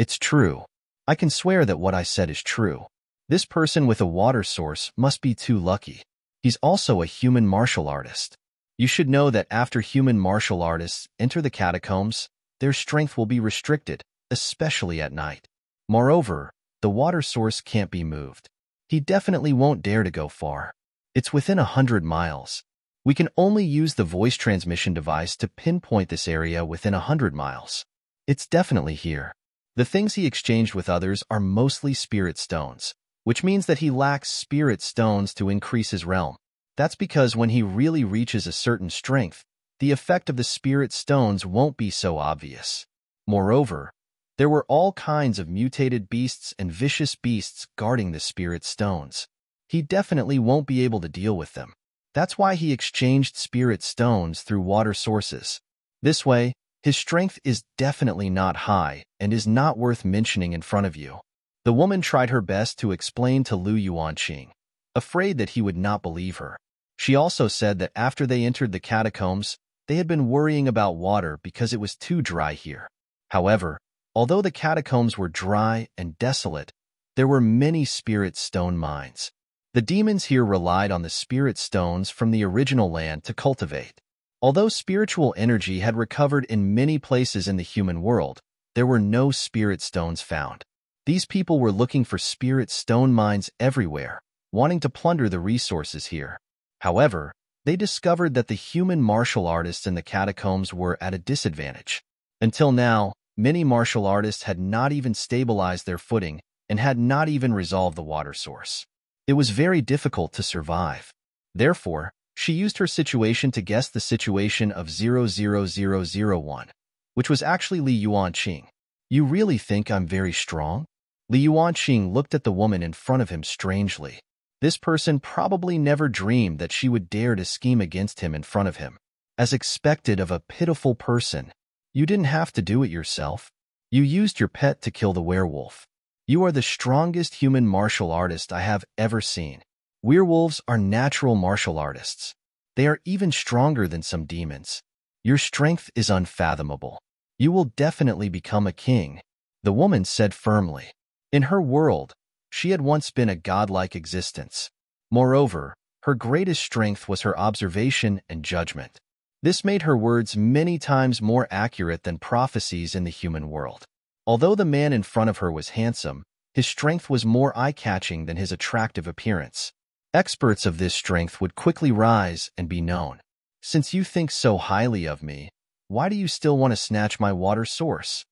It's true. I can swear that what I said is true. This person with a water source must be too lucky. He's also a human martial artist. You should know that after human martial artists enter the catacombs, their strength will be restricted, especially at night. Moreover, the water source can't be moved. He definitely won't dare to go far. It's within 100 miles. We can only use the voice transmission device to pinpoint this area within 100 miles. It's definitely here. The things he exchanged with others are mostly spirit stones, which means that he lacks spirit stones to increase his realm. That's because when he really reaches a certain strength, the effect of the spirit stones won't be so obvious. Moreover, there were all kinds of mutated beasts and vicious beasts guarding the spirit stones. He definitely won't be able to deal with them. That's why he exchanged spirit stones through water sources. This way, his strength is definitely not high and is not worth mentioning in front of you. The woman tried her best to explain to Li Yuanqing, afraid that he would not believe her. She also said that after they entered the catacombs, they had been worrying about water because it was too dry here. However, although the catacombs were dry and desolate, there were many spirit stone mines. The demons here relied on the spirit stones from the original land to cultivate. Although spiritual energy had recovered in many places in the human world, there were no spirit stones found. These people were looking for spirit stone mines everywhere, wanting to plunder the resources here. However, they discovered that the human martial artists in the catacombs were at a disadvantage. Until now, many martial artists had not even stabilized their footing and had not even resolved the water source. It was very difficult to survive. Therefore, she used her situation to guess the situation of 00001, which was actually Li Yuanqing. You really think I'm very strong? Li Yuanqing looked at the woman in front of him strangely. This person probably never dreamed that she would dare to scheme against him in front of him. As expected of a pitiful person, you didn't have to do it yourself. You used your pet to kill the werewolf. You are the strongest human martial artist I have ever seen. Werewolves are natural martial artists. They are even stronger than some demons. Your strength is unfathomable. You will definitely become a king, the woman said firmly. In her world, she had once been a godlike existence. Moreover, her greatest strength was her observation and judgment. This made her words many times more accurate than prophecies in the human world. Although the man in front of her was handsome, his strength was more eye-catching than his attractive appearance. Experts of this strength would quickly rise and be known. Since you think so highly of me, why do you still want to snatch my water source?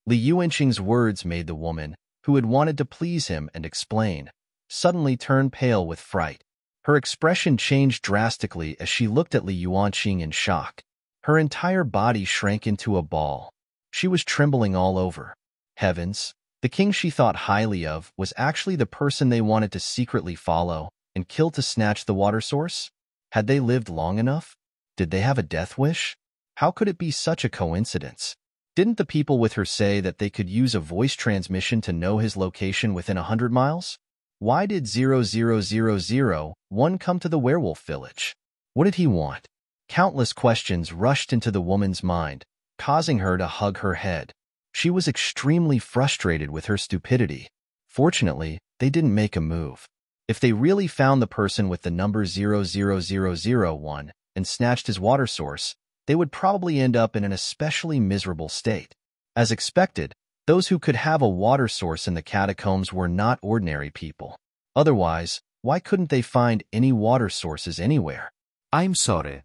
Li Yuanqing's words made the woman, who had wanted to please him and explain, suddenly turn pale with fright. Her expression changed drastically as she looked at Li Yuanqing in shock. Her entire body shrank into a ball. She was trembling all over. Heavens, the king she thought highly of was actually the person they wanted to secretly follow and kill to snatch the water source? Had they lived long enough? Did they have a death wish? How could it be such a coincidence? Didn't the people with her say that they could use a voice transmission to know his location within 100 miles? Why did 00001 come to the werewolf village? What did he want? Countless questions rushed into the woman's mind, causing her to hug her head. She was extremely frustrated with her stupidity. Fortunately, they didn't make a move. If they really found the person with the number 00001 and snatched his water source, they would probably end up in an especially miserable state. As expected, those who could have a water source in the catacombs were not ordinary people. Otherwise, why couldn't they find any water sources anywhere? I'm sorry.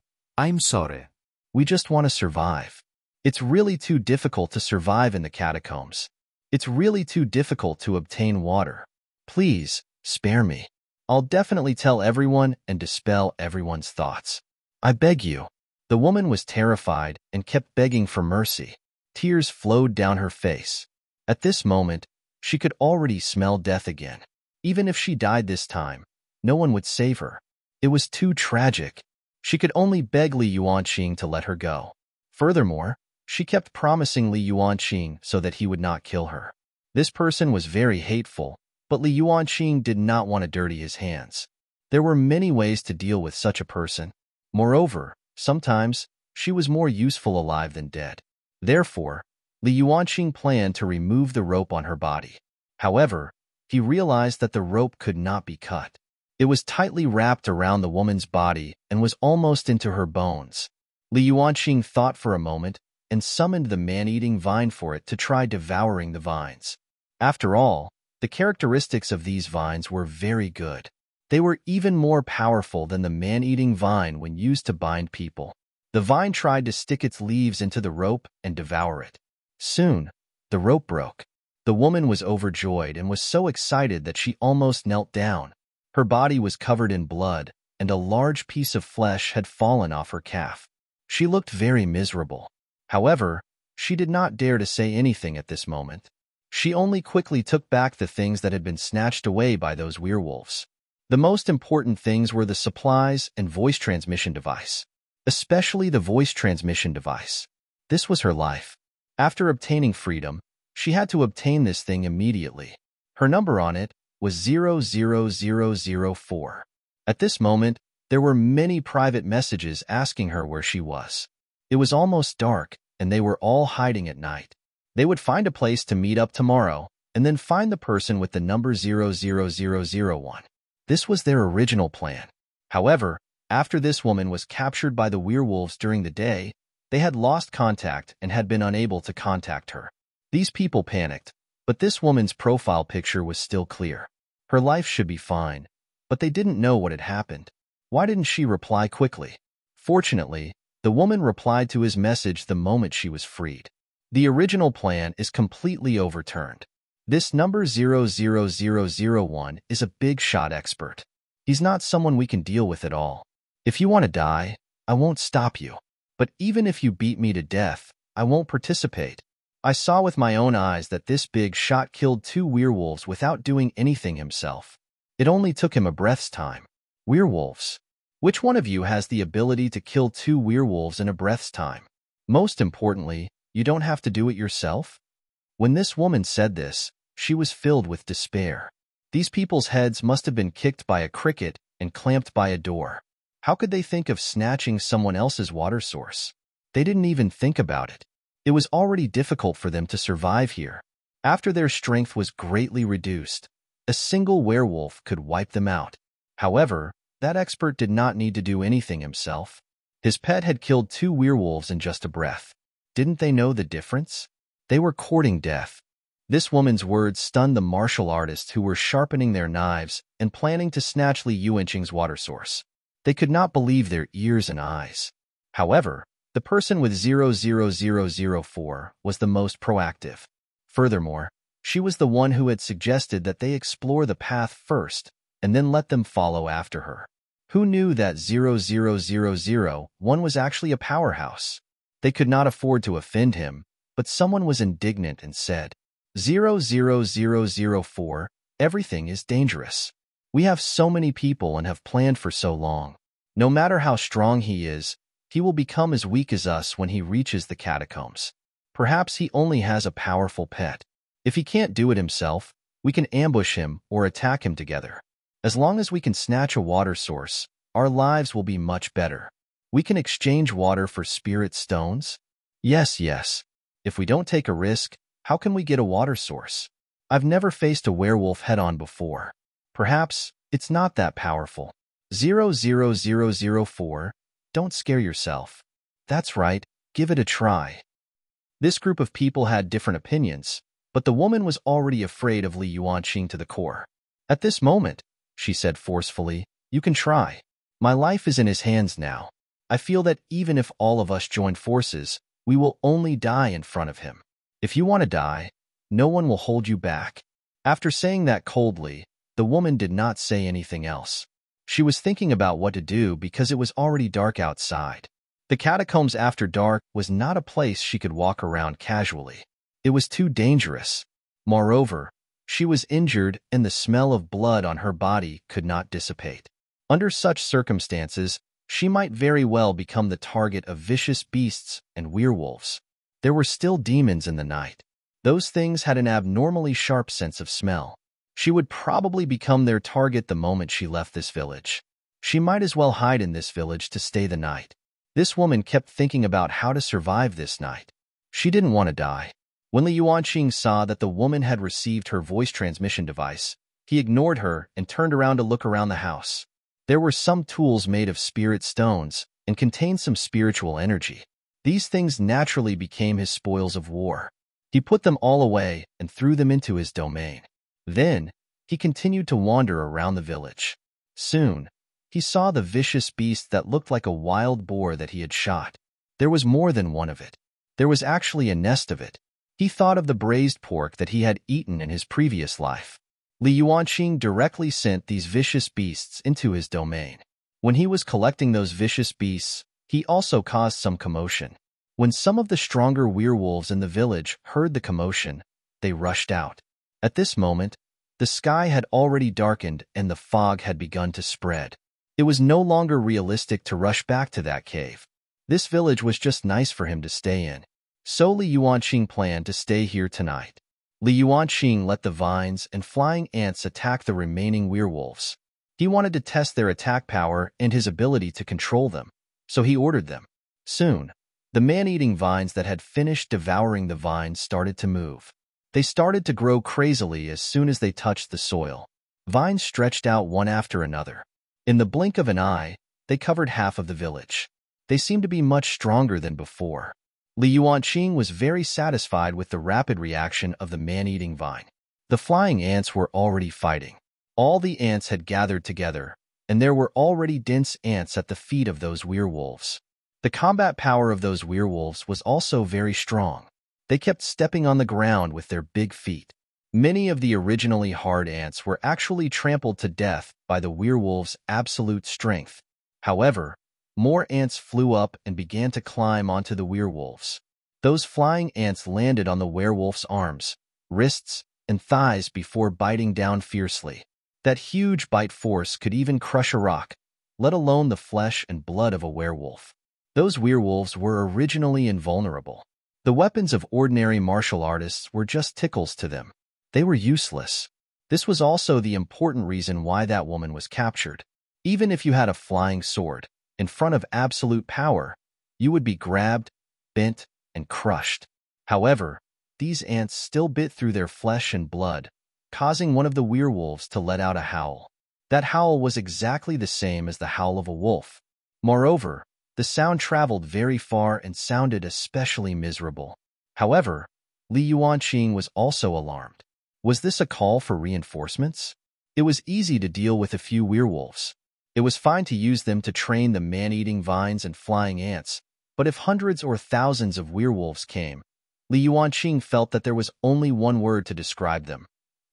We just want to survive. It's really too difficult to survive in the catacombs. It's really too difficult to obtain water. Please, spare me. I'll definitely tell everyone and dispel everyone's thoughts. I beg you. The woman was terrified and kept begging for mercy. Tears flowed down her face. At this moment, she could already smell death again. Even if she died this time, no one would save her. It was too tragic. She could only beg Li Yuanqing to let her go. Furthermore, she kept promising Li Yuanqing so that he would not kill her. This person was very hateful, but Li Yuanqing did not want to dirty his hands. There were many ways to deal with such a person. Moreover, sometimes, she was more useful alive than dead. Therefore, Li Yuanqing planned to remove the rope on her body. However, he realized that the rope could not be cut. It was tightly wrapped around the woman's body and was almost into her bones. Li Yuanqing thought for a moment and summoned the man-eating vine for it to try devouring the vines. After all, the characteristics of these vines were very good. They were even more powerful than the man-eating vine when used to bind people. The vine tried to stick its leaves into the rope and devour it. Soon, the rope broke. The woman was overjoyed and was so excited that she almost knelt down. Her body was covered in blood, and a large piece of flesh had fallen off her calf. She looked very miserable. However, she did not dare to say anything at this moment. She only quickly took back the things that had been snatched away by those werewolves. The most important things were the supplies and voice transmission device, especially the voice transmission device. This was her life. After obtaining freedom, she had to obtain this thing immediately. Her number on it was 00004. At this moment, there were many private messages asking her where she was. It was almost dark, and they were all hiding at night. They would find a place to meet up tomorrow, and then find the person with the number 00001. This was their original plan. However, after this woman was captured by the werewolves during the day, they had lost contact and had been unable to contact her. These people panicked, but this woman's profile picture was still clear. Her life should be fine, but they didn't know what had happened. Why didn't she reply quickly? Fortunately, the woman replied to his message the moment she was freed. The original plan is completely overturned. This number 00001 is a big shot expert. He's not someone we can deal with at all. If you want to die, I won't stop you. But even if you beat me to death, I won't participate. I saw with my own eyes that this big shot killed 2 werewolves without doing anything himself. It only took him a breath's time. Werewolves. Which one of you has the ability to kill 2 werewolves in a breath's time? Most importantly, you don't have to do it yourself? When this woman said this, she was filled with despair. These people's heads must have been kicked by a cricket and clamped by a door. How could they think of snatching someone else's water source? They didn't even think about it. It was already difficult for them to survive here. After their strength was greatly reduced, a single werewolf could wipe them out. However, that expert did not need to do anything himself. His pet had killed 2 werewolves in just a breath. Didn't they know the difference? They were courting death. This woman's words stunned the martial artists who were sharpening their knives and planning to snatch Li Yuanqing's water source. They could not believe their ears and eyes. However, the person with 00004 was the most proactive. Furthermore, she was the one who had suggested that they explore the path first and then let them follow after her. Who knew that 00001 was actually a powerhouse? They could not afford to offend him, but someone was indignant and said, 00004, everything is dangerous. We have so many people and have planned for so long. No matter how strong he is, he will become as weak as us when he reaches the catacombs. Perhaps he only has a powerful pet. If he can't do it himself, we can ambush him or attack him together. As long as we can snatch a water source, our lives will be much better. We can exchange water for spirit stones? Yes. If we don't take a risk, how can we get a water source? I've never faced a werewolf head-on before. Perhaps it's not that powerful. 00004, don't scare yourself. That's right, give it a try. This group of people had different opinions, but the woman was already afraid of Li Yuanqing to the core. At this moment, she said forcefully, you can try. My life is in his hands now. I feel that even if all of us join forces, we will only die in front of him. If you want to die, no one will hold you back. After saying that coldly, the woman did not say anything else. She was thinking about what to do because it was already dark outside. The catacombs after dark was not a place she could walk around casually. It was too dangerous. Moreover, she was injured and the smell of blood on her body could not dissipate. Under such circumstances, she might very well become the target of vicious beasts and werewolves. There were still demons in the night. Those things had an abnormally sharp sense of smell. She would probably become their target the moment she left this village. She might as well hide in this village to stay the night. This woman kept thinking about how to survive this night. She didn't want to die. When Li Yuanqing saw that the woman had received her voice transmission device, he ignored her and turned around to look around the house. There were some tools made of spirit stones and contained some spiritual energy. These things naturally became his spoils of war. He put them all away and threw them into his domain. Then, he continued to wander around the village. Soon, he saw the vicious beast that looked like a wild boar that he had shot. There was more than one of it. There was actually a nest of it. He thought of the braised pork that he had eaten in his previous life. Li Yuanqing directly sent these vicious beasts into his domain. When he was collecting those vicious beasts, he also caused some commotion. When some of the stronger werewolves in the village heard the commotion, they rushed out. At this moment, the sky had already darkened and the fog had begun to spread. It was no longer realistic to rush back to that cave. This village was just nice for him to stay in. So Li Yuanqing planned to stay here tonight. Li Yuanqing let the vines and flying ants attack the remaining werewolves. He wanted to test their attack power and his ability to control them, so he ordered them. Soon, the man-eating vines that had finished devouring the vines started to move. They started to grow crazily as soon as they touched the soil. Vines stretched out one after another. In the blink of an eye, they covered half of the village. They seemed to be much stronger than before. Li Yuanqing was very satisfied with the rapid reaction of the man-eating vine. The flying ants were already fighting. All the ants had gathered together, and there were already dense ants at the feet of those werewolves. The combat power of those werewolves was also very strong. They kept stepping on the ground with their big feet. Many of the originally hard ants were actually trampled to death by the werewolves' absolute strength. However, more ants flew up and began to climb onto the werewolves. Those flying ants landed on the werewolf's arms, wrists, and thighs before biting down fiercely. That huge bite force could even crush a rock, let alone the flesh and blood of a werewolf. Those werewolves were originally invulnerable. The weapons of ordinary martial artists were just tickles to them. They were useless. This was also the important reason why that woman was captured. Even if you had a flying sword, in front of absolute power, you would be grabbed, bent, and crushed. However, these ants still bit through their flesh and blood, causing one of the werewolves to let out a howl. That howl was exactly the same as the howl of a wolf. Moreover, the sound traveled very far and sounded especially miserable. However, Li Yuanqing was also alarmed. Was this a call for reinforcements? It was easy to deal with a few werewolves. It was fine to use them to train the man-eating vines and flying ants, but if hundreds or thousands of werewolves came, Li Yuanqing felt that there was only one word to describe them: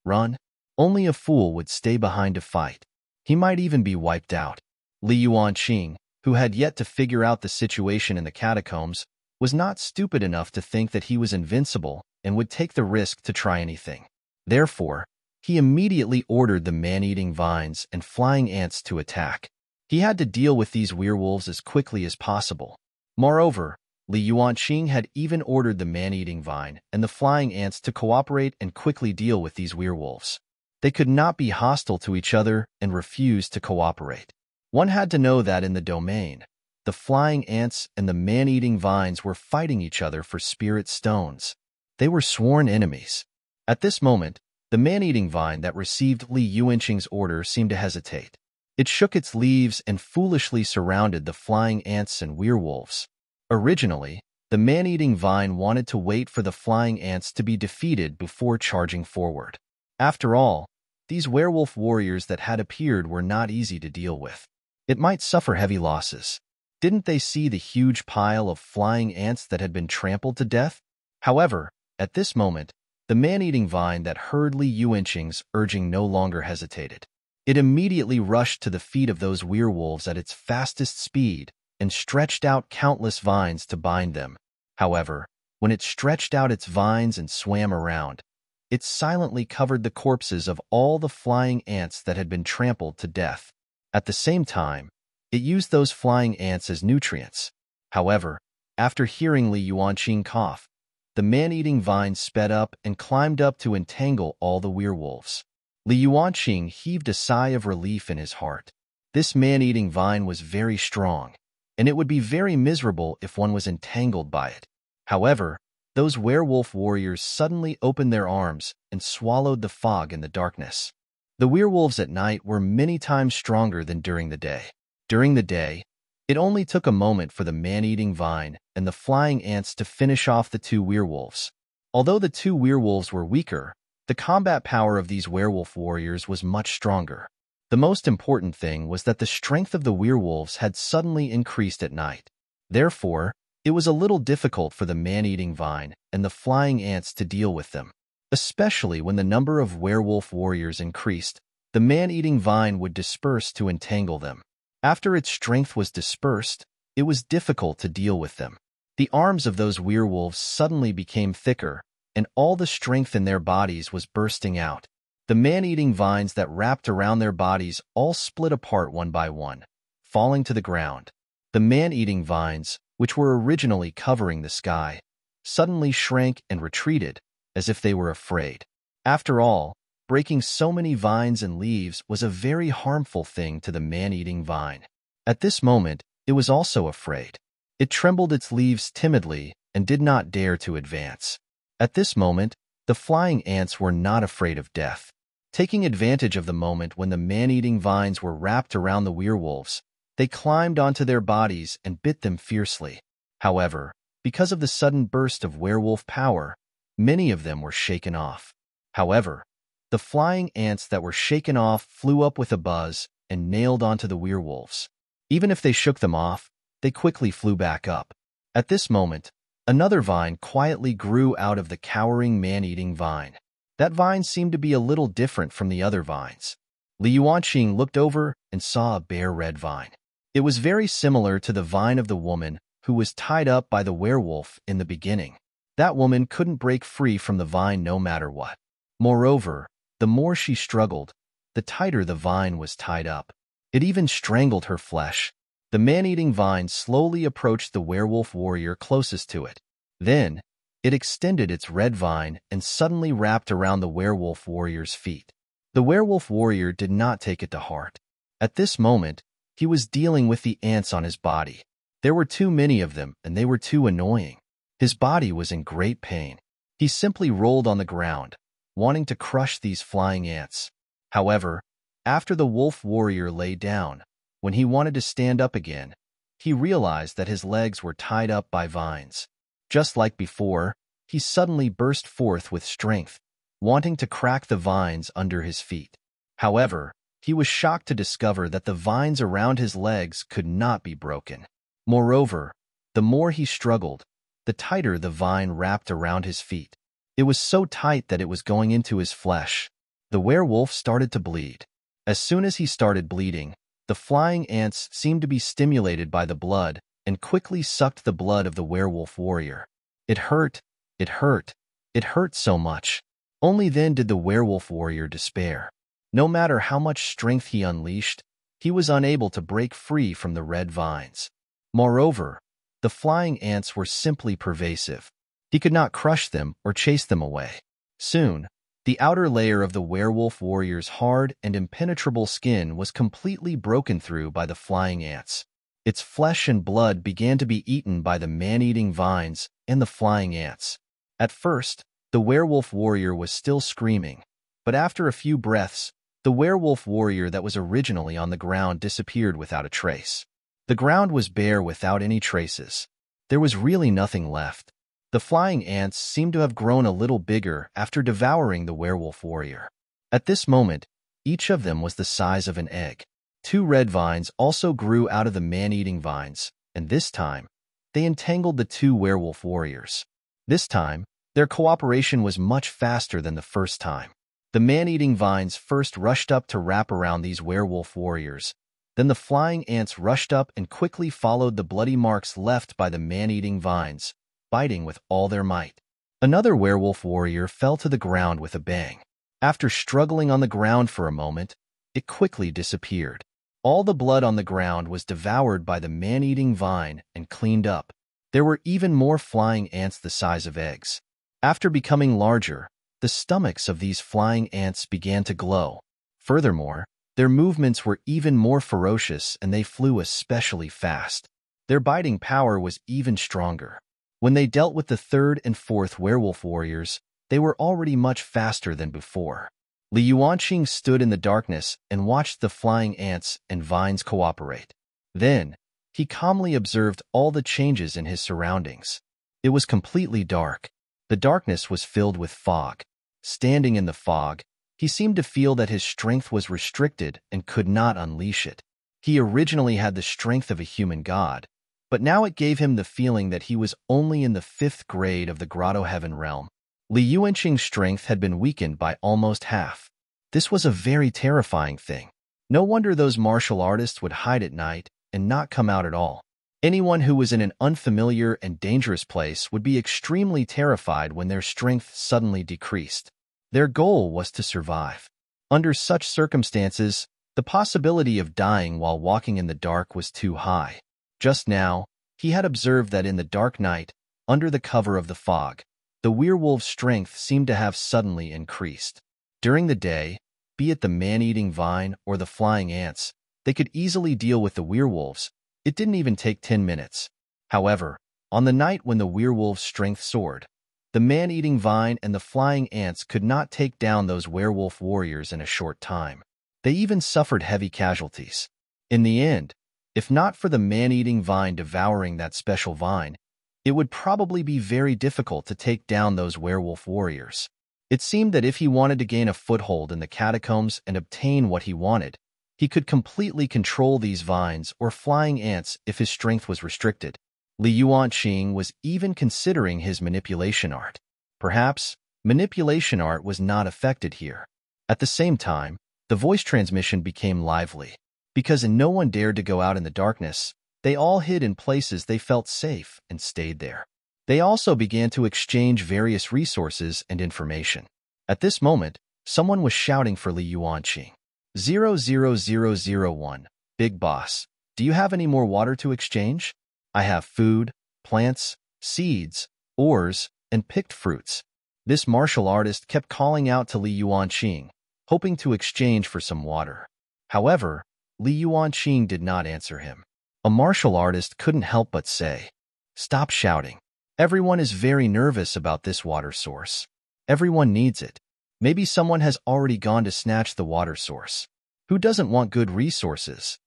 run. Only a fool would stay behind to fight. He might even be wiped out. Li Yuanqing, who had yet to figure out the situation in the catacombs, was not stupid enough to think that he was invincible and would take the risk to try anything. Therefore, he immediately ordered the man-eating vines and flying ants to attack. He had to deal with these werewolves as quickly as possible. Moreover, Li Yuanqing had even ordered the man-eating vine and the flying ants to cooperate and quickly deal with these werewolves. They could not be hostile to each other and refuse to cooperate. One had to know that in the domain, the flying ants and the man-eating vines were fighting each other for spirit stones. They were sworn enemies. At this moment, the man-eating vine that received Li Yuanqing's order seemed to hesitate. It shook its leaves and foolishly surrounded the flying ants and werewolves. Originally, the man-eating vine wanted to wait for the flying ants to be defeated before charging forward. After all, these werewolf warriors that had appeared were not easy to deal with. It might suffer heavy losses. Didn't they see the huge pile of flying ants that had been trampled to death? However, at this moment, the man-eating vine that heard Li Yuanqing's urging no longer hesitated. It immediately rushed to the feet of those werewolves at its fastest speed and stretched out countless vines to bind them. However, when it stretched out its vines and swam around, it silently covered the corpses of all the flying ants that had been trampled to death. At the same time, it used those flying ants as nutrients. However, after hearing Li Yuanqing cough, the man-eating vine sped up and climbed up to entangle all the werewolves. Li Yuanqing heaved a sigh of relief in his heart. This man-eating vine was very strong, and it would be very miserable if one was entangled by it. However, those werewolf warriors suddenly opened their arms and swallowed the fog in the darkness. The werewolves at night were many times stronger than during the day. During the day, it only took a moment for the man-eating vine and the flying ants to finish off the two werewolves. Although the two werewolves were weaker, the combat power of these werewolf warriors was much stronger. The most important thing was that the strength of the werewolves had suddenly increased at night. Therefore, it was a little difficult for the man-eating vine and the flying ants to deal with them. Especially when the number of werewolf warriors increased, the man-eating vine would disperse to entangle them. After its strength was dispersed, it was difficult to deal with them. The arms of those werewolves suddenly became thicker, and all the strength in their bodies was bursting out. The man-eating vines that wrapped around their bodies all split apart one by one, falling to the ground. The man-eating vines, which were originally covering the sky, suddenly shrank and retreated, as if they were afraid. After all, breaking so many vines and leaves was a very harmful thing to the man-eating vine. At this moment, it was also afraid. It trembled its leaves timidly and did not dare to advance. At this moment, the flying ants were not afraid of death. Taking advantage of the moment when the man-eating vines were wrapped around the werewolves, they climbed onto their bodies and bit them fiercely. However, because of the sudden burst of werewolf power, many of them were shaken off. However, the flying ants that were shaken off flew up with a buzz and nailed onto the werewolves. Even if they shook them off, they quickly flew back up. At this moment, another vine quietly grew out of the cowering man-eating vine. That vine seemed to be a little different from the other vines. Li Yuanqing looked over and saw a bare red vine. It was very similar to the vine of the woman who was tied up by the werewolf in the beginning. That woman couldn't break free from the vine no matter what. Moreover, the more she struggled, the tighter the vine was tied up. It even strangled her flesh. The man-eating vine slowly approached the werewolf warrior closest to it. Then, it extended its red vine and suddenly wrapped around the werewolf warrior's feet. The werewolf warrior did not take it to heart. At this moment, he was dealing with the ants on his body. There were too many of them, and they were too annoying. His body was in great pain. He simply rolled on the ground, wanting to crush these flying ants. However, after the wolf warrior lay down, when he wanted to stand up again, he realized that his legs were tied up by vines. Just like before, he suddenly burst forth with strength, wanting to crack the vines under his feet. However, he was shocked to discover that the vines around his legs could not be broken. Moreover, the more he struggled, the tighter the vine wrapped around his feet. It was so tight that it was going into his flesh. The werewolf started to bleed. As soon as he started bleeding, the flying ants seemed to be stimulated by the blood and quickly sucked the blood of the werewolf warrior. It hurt, it hurt, it hurt so much. Only then did the werewolf warrior despair. No matter how much strength he unleashed, he was unable to break free from the red vines. Moreover, the flying ants were simply pervasive. He could not crush them or chase them away. Soon, the outer layer of the werewolf warrior's hard and impenetrable skin was completely broken through by the flying ants. Its flesh and blood began to be eaten by the man-eating vines and the flying ants. At first, the werewolf warrior was still screaming, but after a few breaths, the werewolf warrior that was originally on the ground disappeared without a trace. The ground was bare without any traces. There was really nothing left. The flying ants seemed to have grown a little bigger after devouring the werewolf warrior. At this moment, each of them was the size of an egg. Two red vines also grew out of the man-eating vines, and this time, they entangled the two werewolf warriors. This time, their cooperation was much faster than the first time. The man-eating vines first rushed up to wrap around these werewolf warriors. Then the flying ants rushed up and quickly followed the bloody marks left by the man-eating vines, biting with all their might. Another werewolf warrior fell to the ground with a bang. After struggling on the ground for a moment, it quickly disappeared. All the blood on the ground was devoured by the man-eating vine and cleaned up. There were even more flying ants the size of eggs. After becoming larger, the stomachs of these flying ants began to glow. Furthermore, their movements were even more ferocious and they flew especially fast. Their biting power was even stronger. When they dealt with the third and fourth werewolf warriors, they were already much faster than before. Li Yuanqing stood in the darkness and watched the flying ants and vines cooperate. Then, he calmly observed all the changes in his surroundings. It was completely dark. The darkness was filled with fog. Standing in the fog, he seemed to feel that his strength was restricted and could not unleash it. He originally had the strength of a human god, but now it gave him the feeling that he was only in the 5th grade of the Grotto Heaven realm. Li Yuanqing's strength had been weakened by almost half. This was a very terrifying thing. No wonder those martial artists would hide at night and not come out at all. Anyone who was in an unfamiliar and dangerous place would be extremely terrified when their strength suddenly decreased. Their goal was to survive. Under such circumstances, the possibility of dying while walking in the dark was too high. Just now, he had observed that in the dark night, under the cover of the fog, the werewolf's strength seemed to have suddenly increased. During the day, be it the man-eating vine or the flying ants, they could easily deal with the werewolves. It didn't even take 10 minutes. However, on the night when the werewolf's strength soared, the man-eating vine and the flying ants could not take down those werewolf warriors in a short time. They even suffered heavy casualties. In the end, if not for the man-eating vine devouring that special vine, it would probably be very difficult to take down those werewolf warriors. It seemed that if he wanted to gain a foothold in the catacombs and obtain what he wanted, he could completely control these vines or flying ants if his strength was restricted. Li Yuanqing was even considering his manipulation art. Perhaps, manipulation art was not affected here. At the same time, the voice transmission became lively. Because no one dared to go out in the darkness, they all hid in places they felt safe and stayed there. They also began to exchange various resources and information. At this moment, someone was shouting for Li Yuanqing. 00001, Big Boss, do you have any more water to exchange? I have food, plants, seeds, ores, and picked fruits. This martial artist kept calling out to Li Yuanqing, hoping to exchange for some water. However, Li Yuanqing did not answer him. A martial artist couldn't help but say, "Stop shouting. Everyone is very nervous about this water source. Everyone needs it. Maybe someone has already gone to snatch the water source. Who doesn't want good resources?"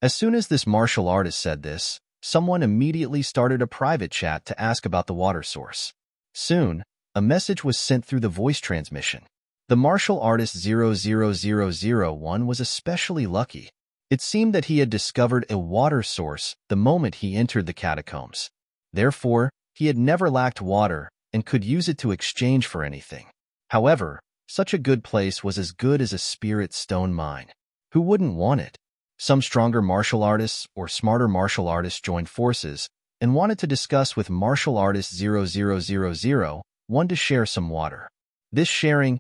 As soon as this martial artist said this, someone immediately started a private chat to ask about the water source. Soon, a message was sent through the voice transmission. The martial artist 00001 was especially lucky. It seemed that he had discovered a water source the moment he entered the catacombs. Therefore, he had never lacked water and could use it to exchange for anything. However, such a good place was as good as a spirit stone mine. Who wouldn't want it? Some stronger martial artists or smarter martial artists joined forces and wanted to discuss with martial artist 00001 to share some water. This sharing,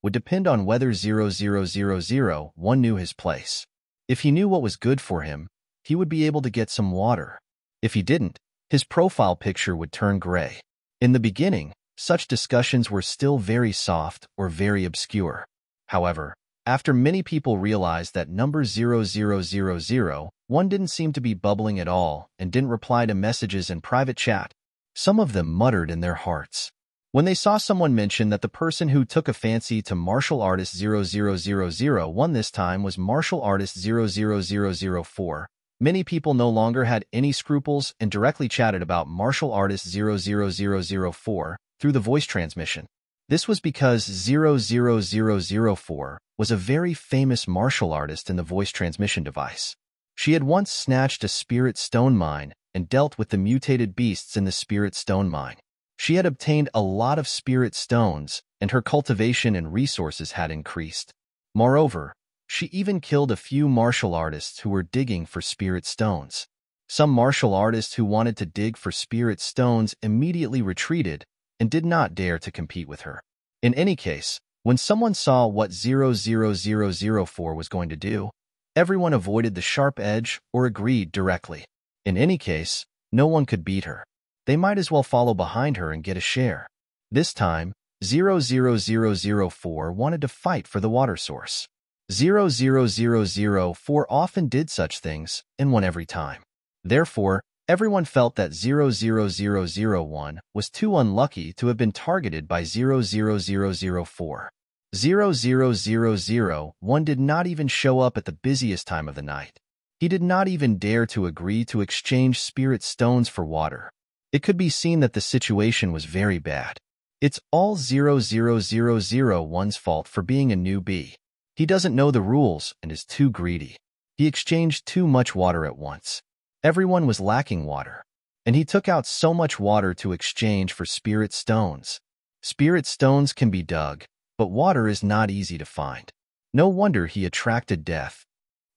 would depend on whether 00001 knew his place. If he knew what was good for him, he would be able to get some water. If he didn't, his profile picture would turn gray. In the beginning, such discussions were still very soft or very obscure. However, after many people realized that number 00001 didn't seem to be bubbling at all and didn't reply to messages in private chat, some of them muttered in their hearts. When they saw someone mention that the person who took a fancy to martial artist 00001 this time was martial artist 00004, many people no longer had any scruples and directly chatted about martial artist 00004 through the voice transmission. This was because 00004 was a very famous martial artist in the voice transmission device. She had once snatched a spirit stone mine and dealt with the mutated beasts in the spirit stone mine. She had obtained a lot of spirit stones, and her cultivation and resources had increased. Moreover, she even killed a few martial artists who were digging for spirit stones. Some martial artists who wanted to dig for spirit stones immediately retreated and did not dare to compete with her. In any case, when someone saw what 00004 was going to do, everyone avoided the sharp edge or agreed directly. In any case, no one could beat her. They might as well follow behind her and get a share. This time, 00004 wanted to fight for the water source. 00004 often did such things and won every time. Therefore, Everyone felt that 00001 was too unlucky to have been targeted by 00004. 00001 did not even show up at the busiest time of the night. He did not even dare to agree to exchange spirit stones for water. It could be seen that the situation was very bad. It's all 00001's fault for being a newbie. He doesn't know the rules and is too greedy. He exchanged too much water at once. Everyone was lacking water, and he took out so much water to exchange for spirit stones. Spirit stones can be dug, but water is not easy to find. No wonder he attracted death.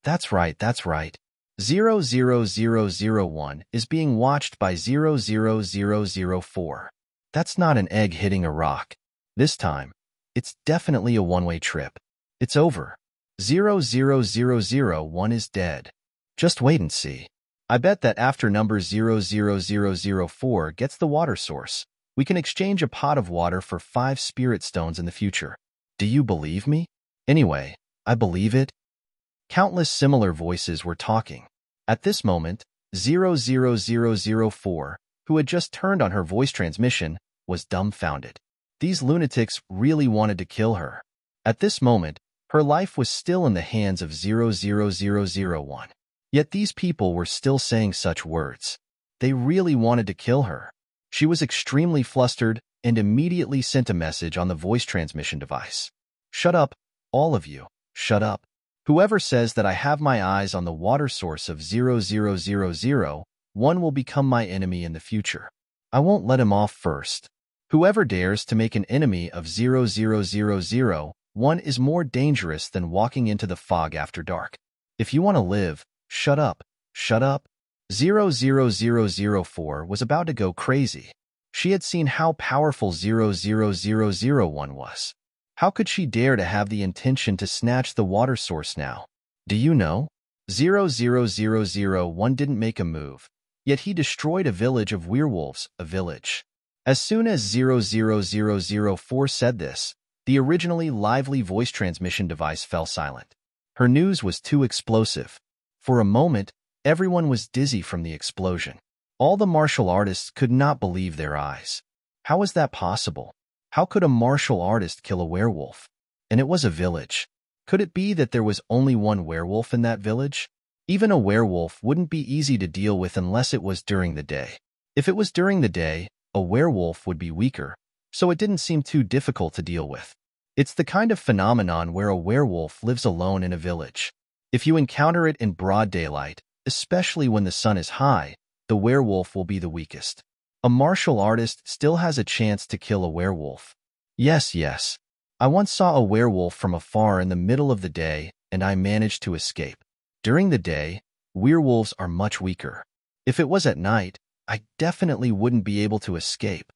That's right. 00001 is being watched by 00004. That's not an egg hitting a rock. This time, it's definitely a one-way trip. It's over. 00001 is dead. Just wait and see. I bet that after number 00004 gets the water source, we can exchange a pot of water for 5 spirit stones in the future. Do you believe me? Anyway, I believe it. Countless similar voices were talking. At this moment, 00004, who had just turned on her voice transmission, was dumbfounded. These lunatics really wanted to kill her. At this moment, her life was still in the hands of 00001. Yet these people were still saying such words. They really wanted to kill her. She was extremely flustered and immediately sent a message on the voice transmission device. Shut up, all of you. Shut up. Whoever says that I have my eyes on the water source of 00001 will become my enemy in the future. I won't let him off first. Whoever dares to make an enemy of 00001 is more dangerous than walking into the fog after dark. If you want to live, shut up. Shut up. 00004 was about to go crazy. She had seen how powerful 00001 was. How could she dare to have the intention to snatch the water source now? Do you know? 00001 didn't make a move, yet he destroyed a village of werewolves, a village. As soon as 00004 said this, the originally lively voice transmission device fell silent. Her news was too explosive. For a moment, everyone was dizzy from the explosion. All the martial artists could not believe their eyes. How was that possible? How could a martial artist kill a werewolf? And it was a village. Could it be that there was only one werewolf in that village? Even a werewolf wouldn't be easy to deal with unless it was during the day. If it was during the day, a werewolf would be weaker, so it didn't seem too difficult to deal with. It's the kind of phenomenon where a werewolf lives alone in a village. If you encounter it in broad daylight, especially when the sun is high, the werewolf will be the weakest. A martial artist still has a chance to kill a werewolf. Yes. I once saw a werewolf from afar in the middle of the day, and I managed to escape. During the day, werewolves are much weaker. If it was at night, I definitely wouldn't be able to escape.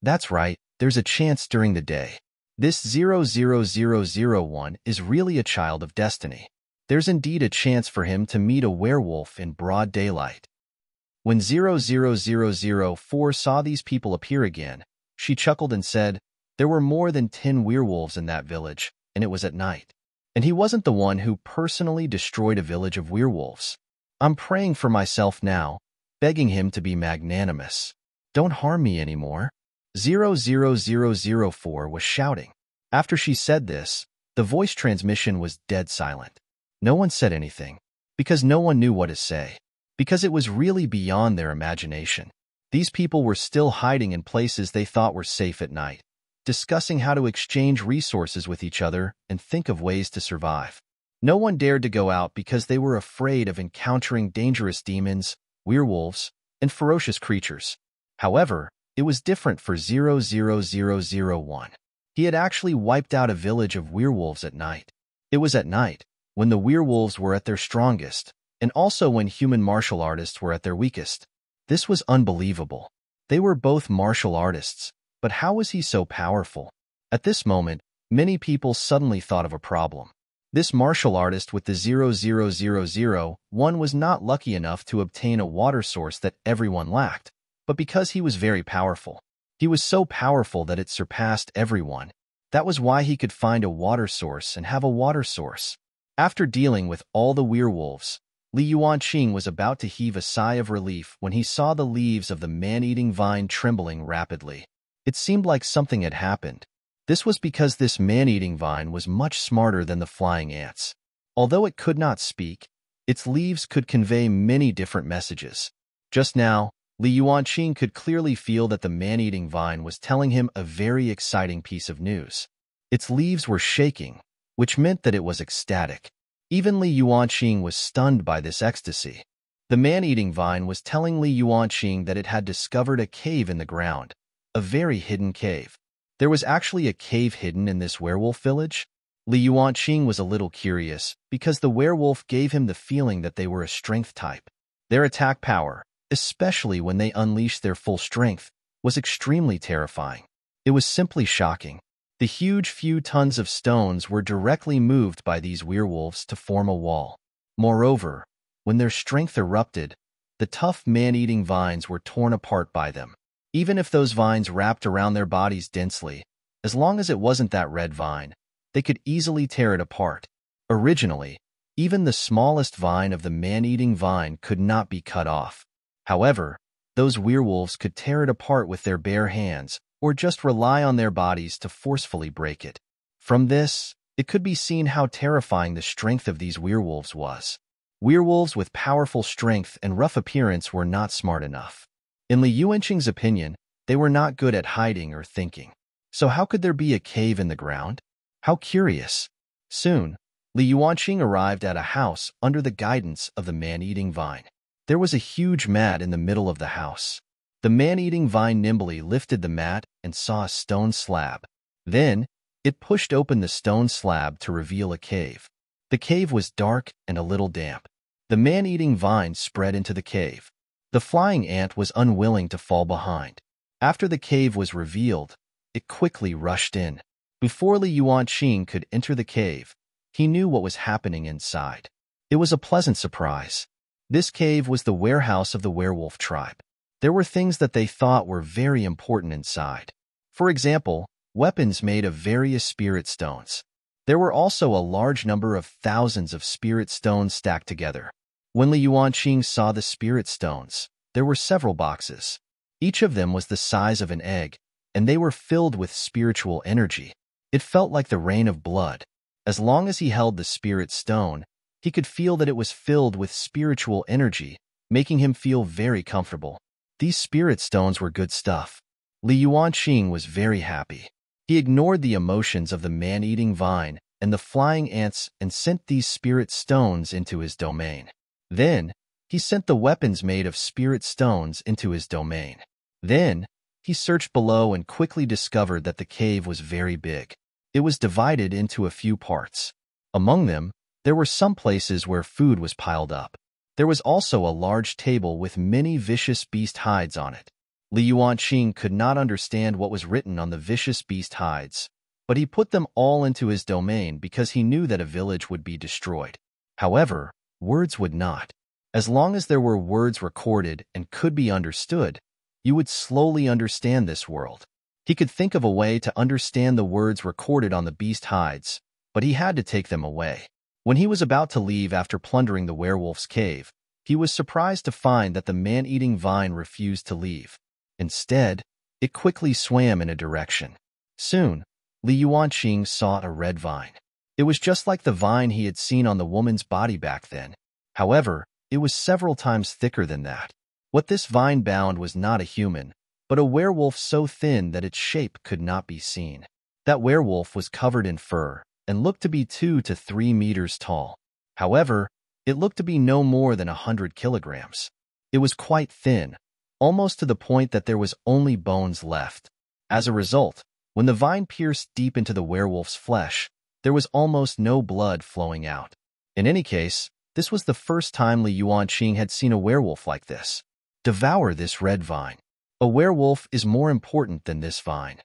That's right, there's a chance during the day. This 00001 is really a child of destiny. There's indeed a chance for him to meet a werewolf in broad daylight. When 00004 saw these people appear again, she chuckled and said, there were more than 10 werewolves in that village, and it was at night. And he wasn't the one who personally destroyed a village of werewolves. I'm praying for myself now, begging him to be magnanimous. Don't harm me anymore. 00004 was shouting. After she said this, the voice transmission was dead silent. No one said anything, because no one knew what to say. Because it was really beyond their imagination. These people were still hiding in places they thought were safe at night, discussing how to exchange resources with each other and think of ways to survive. No one dared to go out because they were afraid of encountering dangerous demons, werewolves, and ferocious creatures. However, it was different for 00001. He had actually wiped out a village of werewolves at night. It was at night, when the werewolves were at their strongest, and also when human martial artists were at their weakest. This was unbelievable. They were both martial artists, but how was he so powerful? At this moment, many people suddenly thought of a problem. This martial artist with the 00001 was not lucky enough to obtain a water source that everyone lacked, but because he was very powerful. He was so powerful that it surpassed everyone. That was why he could find a water source and have a water source. After dealing with all the werewolves, Li Yuanqing was about to heave a sigh of relief when he saw the leaves of the man-eating vine trembling rapidly. It seemed like something had happened. This was because this man-eating vine was much smarter than the flying ants. Although it could not speak, its leaves could convey many different messages. Just now, Li Yuanqing could clearly feel that the man-eating vine was telling him a very exciting piece of news. Its leaves were shaking, which meant that it was ecstatic. Even Li Yuanqing was stunned by this ecstasy. The man-eating vine was telling Li Yuanqing that it had discovered a cave in the ground, a very hidden cave. There was actually a cave hidden in this werewolf village? Li Yuanqing was a little curious because the werewolf gave him the feeling that they were a strength type. Their attack power, especially when they unleashed their full strength, was extremely terrifying. It was simply shocking. The huge few tons of stones were directly moved by these werewolves to form a wall. Moreover, when their strength erupted, the tough man-eating vines were torn apart by them. Even if those vines wrapped around their bodies densely, as long as it wasn't that red vine, they could easily tear it apart. Originally, even the smallest vine of the man-eating vine could not be cut off. However, those werewolves could tear it apart with their bare hands, or just rely on their bodies to forcefully break it. From this, it could be seen how terrifying the strength of these werewolves was. Werewolves with powerful strength and rough appearance were not smart enough. In Li Yuanqing's opinion, they were not good at hiding or thinking. So how could there be a cave in the ground? How curious. Soon, Li Yuanqing arrived at a house under the guidance of the man-eating vine. There was a huge mat in the middle of the house. The man-eating vine nimbly lifted the mat and saw a stone slab. Then, it pushed open the stone slab to reveal a cave. The cave was dark and a little damp. The man-eating vine spread into the cave. The flying ant was unwilling to fall behind. After the cave was revealed, it quickly rushed in. Before Li Yuanqing could enter the cave, he knew what was happening inside. It was a pleasant surprise. This cave was the warehouse of the werewolf tribe. There were things that they thought were very important inside. For example, weapons made of various spirit stones. There were also a large number of thousands of spirit stones stacked together. When Li Yuanqing saw the spirit stones, there were several boxes. Each of them was the size of an egg, and they were filled with spiritual energy. It felt like the rain of blood. As long as he held the spirit stone, he could feel that it was filled with spiritual energy, making him feel very comfortable. These spirit stones were good stuff. Li Yuanqing was very happy. He ignored the emotions of the man-eating vine and the flying ants and sent these spirit stones into his domain. Then, he sent the weapons made of spirit stones into his domain. Then, he searched below and quickly discovered that the cave was very big. It was divided into a few parts. Among them, there were some places where food was piled up. There was also a large table with many vicious beast hides on it. Li Yuanqing could not understand what was written on the vicious beast hides, but he put them all into his domain because he knew that a village would be destroyed. However, words would not. As long as there were words recorded and could be understood, you would slowly understand this world. He could think of a way to understand the words recorded on the beast hides, but he had to take them away. When he was about to leave after plundering the werewolf's cave, he was surprised to find that the man-eating vine refused to leave. Instead, it quickly swam in a direction. Soon, Li Yuanqing saw a red vine. It was just like the vine he had seen on the woman's body back then. However, it was several times thicker than that. What this vine bound was not a human, but a werewolf so thin that its shape could not be seen. That werewolf was covered in fur and looked to be 2 to 3 meters tall. However, it looked to be no more than 100 kilograms. It was quite thin, almost to the point that there was only bones left. As a result, when the vine pierced deep into the werewolf's flesh, there was almost no blood flowing out. In any case, this was the first time Li Yuanqing had seen a werewolf like this. Devour this red vine. A werewolf is more important than this vine.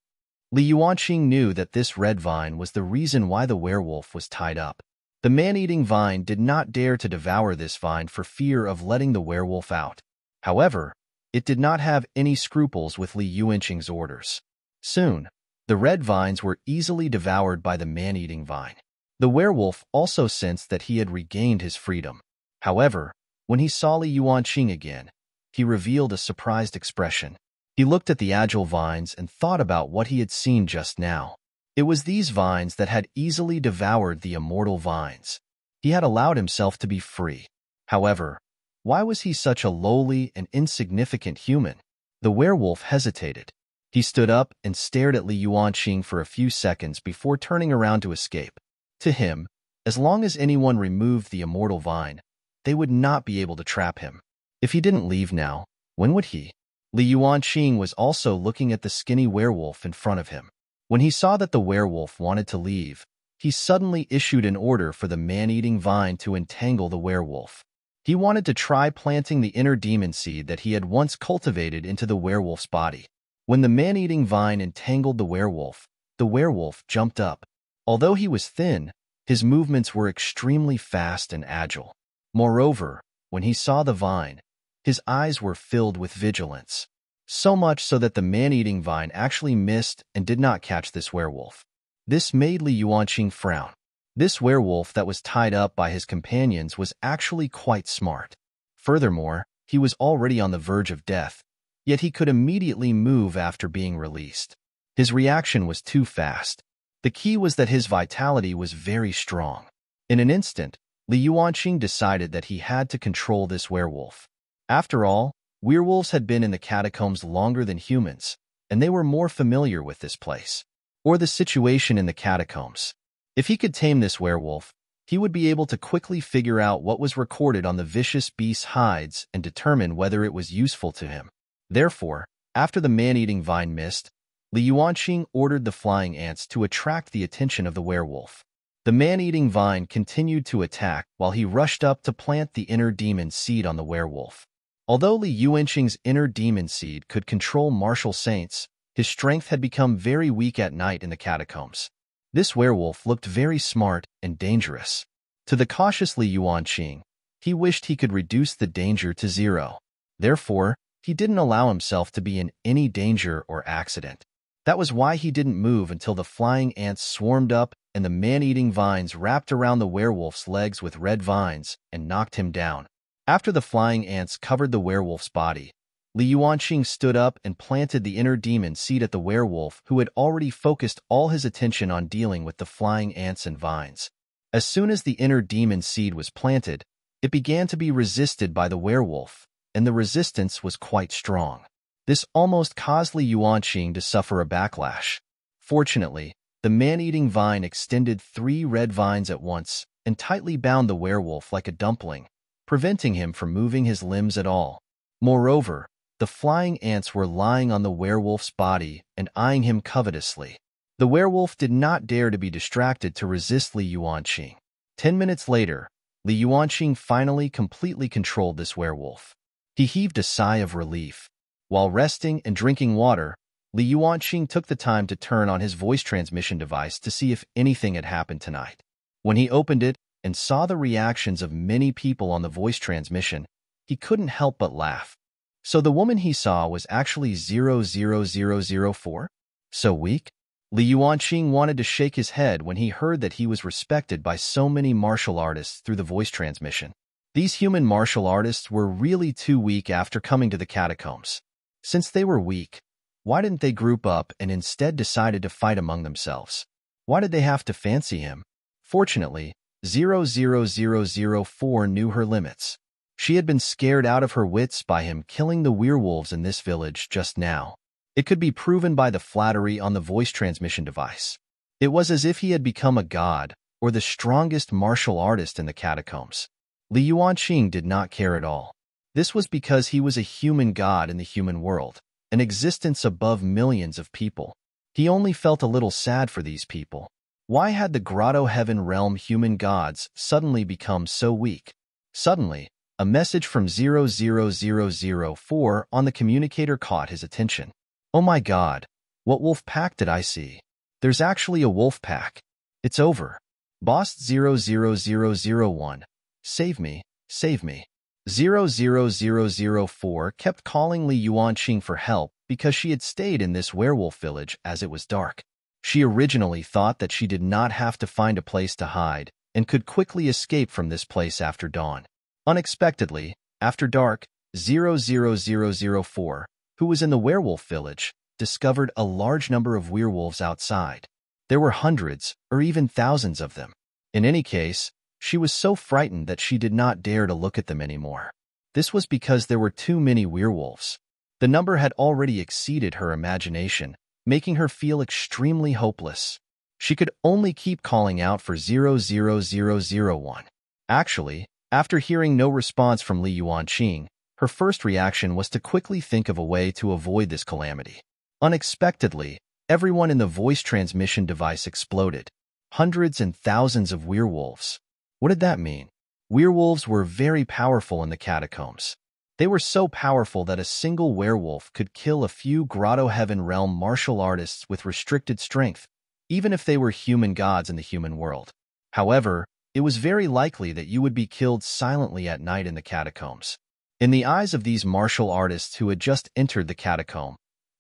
Li Yuanqing knew that this red vine was the reason why the werewolf was tied up. The man-eating vine did not dare to devour this vine for fear of letting the werewolf out. However, it did not have any scruples with Li Yuanqing's orders. Soon, the red vines were easily devoured by the man-eating vine. The werewolf also sensed that he had regained his freedom. However, When he saw Li Yuanqing again, he revealed a surprised expression. He looked at the agile vines and thought about what he had seen just now. It was these vines that had easily devoured the immortal vines. He had allowed himself to be free. However, why was he such a lowly and insignificant human? The werewolf hesitated. He stood up and stared at Li Yuanqing for a few seconds before turning around to escape. To him, as long as anyone removed the immortal vine, they would not be able to trap him. If he didn't leave now, when would he? Li Yuanqing was also looking at the skinny werewolf in front of him. When he saw that the werewolf wanted to leave, he suddenly issued an order for the man-eating vine to entangle the werewolf. He wanted to try planting the inner demon seed that he had once cultivated into the werewolf's body. When the man-eating vine entangled the werewolf jumped up. Although he was thin, his movements were extremely fast and agile. Moreover, when he saw the vine, his eyes were filled with vigilance. So much so that the man-eating vine actually missed and did not catch this werewolf. This made Li Yuanqing frown. This werewolf that was tied up by his companions was actually quite smart. Furthermore, he was already on the verge of death, yet he could immediately move after being released. His reaction was too fast. The key was that his vitality was very strong. In an instant, Li Yuanqing decided that he had to control this werewolf. After all, werewolves had been in the catacombs longer than humans, and they were more familiar with this place, or the situation in the catacombs. If he could tame this werewolf, he would be able to quickly figure out what was recorded on the vicious beast's hides and determine whether it was useful to him. Therefore, after the man-eating vine missed, Li Yuanqing ordered the flying ants to attract the attention of the werewolf. The man-eating vine continued to attack while he rushed up to plant the inner demon seed on the werewolf. Although Li Yuanqing's inner demon seed could control martial saints, his strength had become very weak at night in the catacombs. This werewolf looked very smart and dangerous. To the cautious Li Yuanqing, he wished he could reduce the danger to zero. Therefore, he didn't allow himself to be in any danger or accident. That was why he didn't move until the flying ants swarmed up and the man-eating vines wrapped around the werewolf's legs with red vines and knocked him down. After the flying ants covered the werewolf's body, Li Yuanqing stood up and planted the inner demon seed at the werewolf, who had already focused all his attention on dealing with the flying ants and vines. As soon as the inner demon seed was planted, it began to be resisted by the werewolf, and the resistance was quite strong. This almost caused Li Yuanqing to suffer a backlash. Fortunately, the man-eating vine extended 3 red vines at once and tightly bound the werewolf like a dumpling, preventing him from moving his limbs at all. Moreover, the flying ants were lying on the werewolf's body and eyeing him covetously. The werewolf did not dare to be distracted to resist Li Yuanqing. 10 minutes later, Li Yuanqing finally completely controlled this werewolf. He heaved a sigh of relief. While resting and drinking water, Li Yuanqing took the time to turn on his voice transmission device to see if anything had happened tonight. When he opened it and saw the reactions of many people on the voice transmission, he couldn't help but laugh. So the woman he saw was actually 00004? So weak? Li Yuanqing wanted to shake his head when he heard that he was respected by so many martial artists through the voice transmission. These human martial artists were really too weak after coming to the catacombs. Since they were weak, why didn't they group up and instead decided to fight among themselves? Why did they have to fancy him? Fortunately, 00004 knew her limits. She had been scared out of her wits by him killing the werewolves in this village just now. It could be proven by the flattery on the voice transmission device. It was as if he had become a god or the strongest martial artist in the catacombs. Li Yuanqing did not care at all. This was because he was a human god in the human world, an existence above millions of people. He only felt a little sad for these people. Why had the Grotto Heaven realm human gods suddenly become so weak? Suddenly, a message from 00004 on the communicator caught his attention. Oh my god, what wolf pack did I see? There's actually a wolf pack. It's over. Boss 00001. Save me, save me. 00004 kept calling Li Yuanqing for help because she had stayed in this werewolf village as it was dark. She originally thought that she did not have to find a place to hide and could quickly escape from this place after dawn. Unexpectedly, after dark, 00004, who was in the werewolf village, discovered a large number of werewolves outside. There were hundreds, or even thousands of them. In any case, she was so frightened that she did not dare to look at them anymore. This was because there were too many werewolves. The number had already exceeded her imagination, making her feel extremely hopeless. She could only keep calling out for 00001. Actually, after hearing no response from Li Yuanqing, her first reaction was to quickly think of a way to avoid this calamity. Unexpectedly, everyone in the voice transmission device exploded. Hundreds and thousands of werewolves. What did that mean? Werewolves were very powerful in the catacombs. They were so powerful that a single werewolf could kill a few Grotto Heaven Realm martial artists with restricted strength, even if they were human gods in the human world. However, it was very likely that you would be killed silently at night in the catacombs. In the eyes of these martial artists who had just entered the catacomb,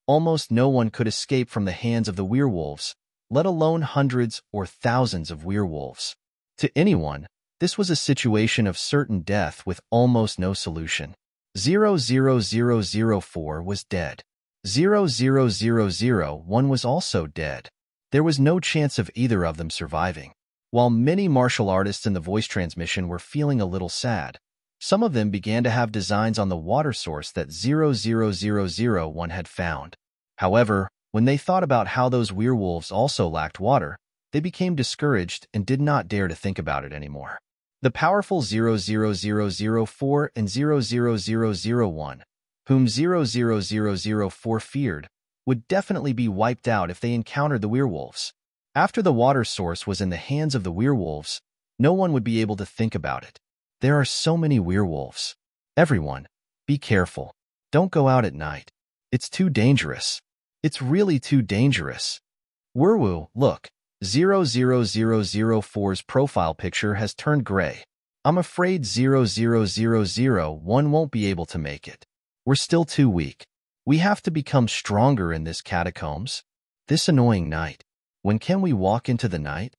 almost no one could escape from the hands of the werewolves, let alone hundreds or thousands of werewolves. To anyone, this was a situation of certain death with almost no solution. 00004 was dead. 00001 was also dead. There was no chance of either of them surviving. While many martial artists in the voice transmission were feeling a little sad, some of them began to have designs on the water source that 00001 had found. However, when they thought about how those werewolves also lacked water, they became discouraged and did not dare to think about it anymore. The powerful 00004 and 00001, whom 00004 feared, would definitely be wiped out if they encountered the werewolves. After the water source was in the hands of the werewolves, no one would be able to think about it. There are so many werewolves. Everyone, be careful. Don't go out at night. It's too dangerous. It's really too dangerous. Werewolf, look, 00004's profile picture has turned gray. I'm afraid 00001 won't be able to make it. We're still too weak. We have to become stronger in this catacombs. This annoying night. When can we walk into the night?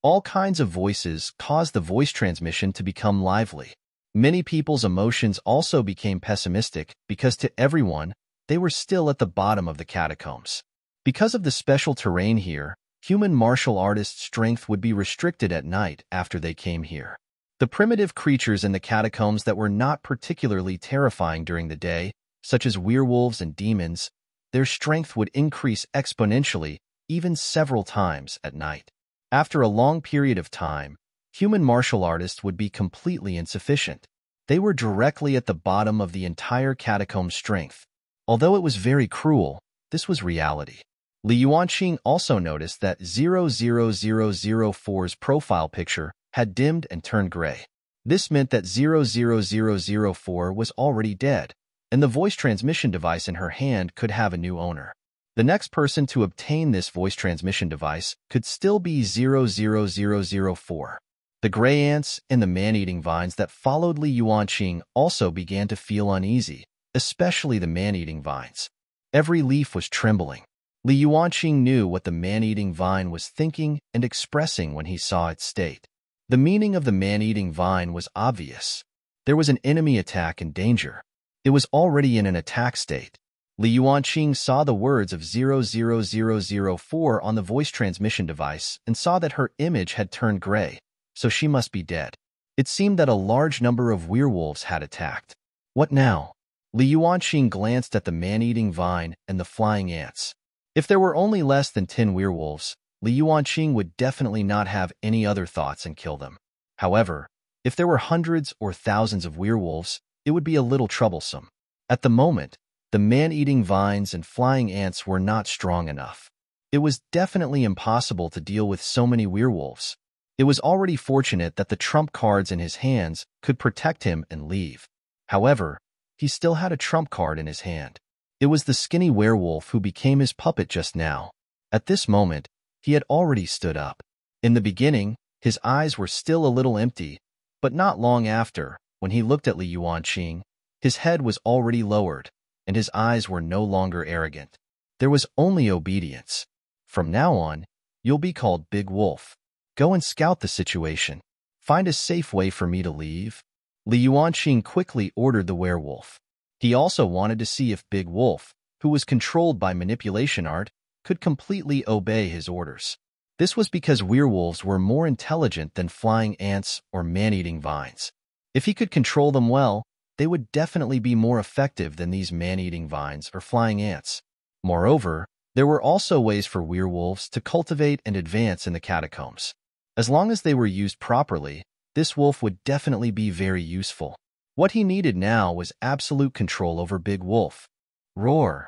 All kinds of voices caused the voice transmission to become lively. Many people's emotions also became pessimistic because to everyone, they were still at the bottom of the catacombs. Because of the special terrain here, human martial artists' strength would be restricted at night after they came here. The primitive creatures in the catacombs that were not particularly terrifying during the day, such as werewolves and demons, their strength would increase exponentially, even several times at night. After a long period of time, human martial artists would be completely insufficient. They were directly at the bottom of the entire catacomb strength. Although it was very cruel, this was reality. Li Yuanqing also noticed that 00004's profile picture had dimmed and turned gray. This meant that 00004 was already dead, and the voice transmission device in her hand could have a new owner. The next person to obtain this voice transmission device could still be 00004. The gray ants and the man-eating vines that followed Li Yuanqing also began to feel uneasy, especially the man-eating vines. Every leaf was trembling. Li Yuanqing knew what the man-eating vine was thinking and expressing when he saw its state. The meaning of the man-eating vine was obvious. There was an enemy attack and danger. It was already in an attack state. Li Yuanqing saw the words of 00004 on the voice transmission device and saw that her image had turned gray, so she must be dead. It seemed that a large number of werewolves had attacked. What now? Li Yuanqing glanced at the man-eating vine and the flying ants. If there were only less than 10 werewolves, Li Yuanqing would definitely not have any other thoughts and kill them. However, if there were hundreds or thousands of werewolves, it would be a little troublesome. At the moment, the man-eating vines and flying ants were not strong enough. It was definitely impossible to deal with so many werewolves. It was already fortunate that the trump cards in his hands could protect him and leave. However, he still had a trump card in his hand. It was the skinny werewolf who became his puppet just now. At this moment, he had already stood up. In the beginning, his eyes were still a little empty, but not long after, when he looked at Li Yuanqing, his head was already lowered, and his eyes were no longer arrogant. There was only obedience. From now on, you'll be called Big Wolf. Go and scout the situation. Find a safe way for me to leave. Li Yuanqing quickly ordered the werewolf. He also wanted to see if Big Wolf, who was controlled by manipulation art, could completely obey his orders. This was because werewolves were more intelligent than flying ants or man-eating vines. If he could control them well, they would definitely be more effective than these man-eating vines or flying ants. Moreover, there were also ways for werewolves to cultivate and advance in the catacombs. As long as they were used properly, this wolf would definitely be very useful. What he needed now was absolute control over Big Wolf. Roar!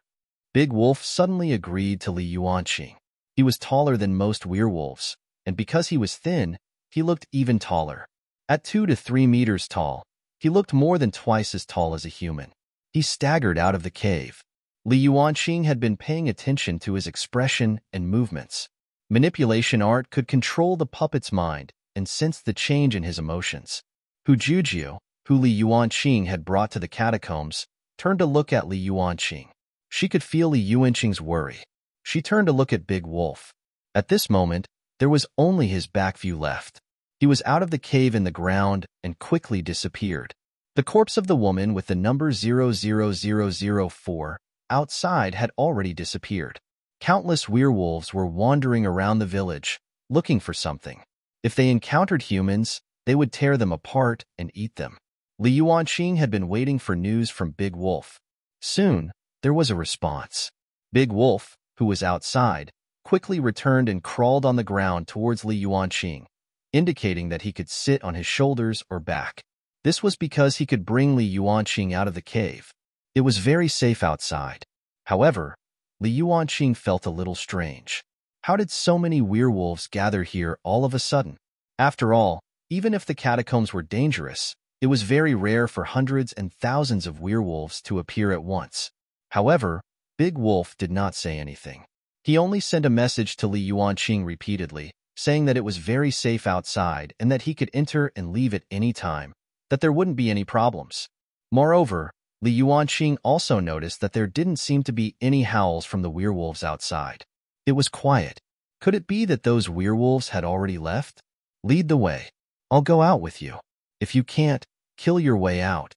Big Wolf suddenly agreed to Li Yuanqing. He was taller than most werewolves, and because he was thin, he looked even taller. At 2 to 3 meters tall, he looked more than twice as tall as a human. He staggered out of the cave. Li Yuanqing had been paying attention to his expression and movements. Manipulation art could control the puppet's mind and sense the change in his emotions. Jujio, who Li Yuanqing had brought to the catacombs, turned to look at Li Yuanqing. She could feel Li Yuanqing's worry. She turned to look at Big Wolf. At this moment, there was only his back view left. He was out of the cave in the ground and quickly disappeared. The corpse of the woman with the number 00004 outside had already disappeared. Countless werewolves were wandering around the village, looking for something. If they encountered humans, they would tear them apart and eat them. Li Yuanqing had been waiting for news from Big Wolf. Soon, there was a response. Big Wolf, who was outside, quickly returned and crawled on the ground towards Li Yuanqing, indicating that he could sit on his shoulders or back. This was because he could bring Li Yuanqing out of the cave. It was very safe outside. However, Li Yuanqing felt a little strange. How did so many werewolves gather here all of a sudden? After all, even if the catacombs were dangerous, it was very rare for hundreds and thousands of werewolves to appear at once. However, Big Wolf did not say anything. He only sent a message to Li Yuanqing repeatedly, saying that it was very safe outside and that he could enter and leave at any time, that there wouldn't be any problems. Moreover, Li Yuanqing also noticed that there didn't seem to be any howls from the werewolves outside. It was quiet. Could it be that those werewolves had already left? Lead the way. I'll go out with you. If you can't, kill your way out.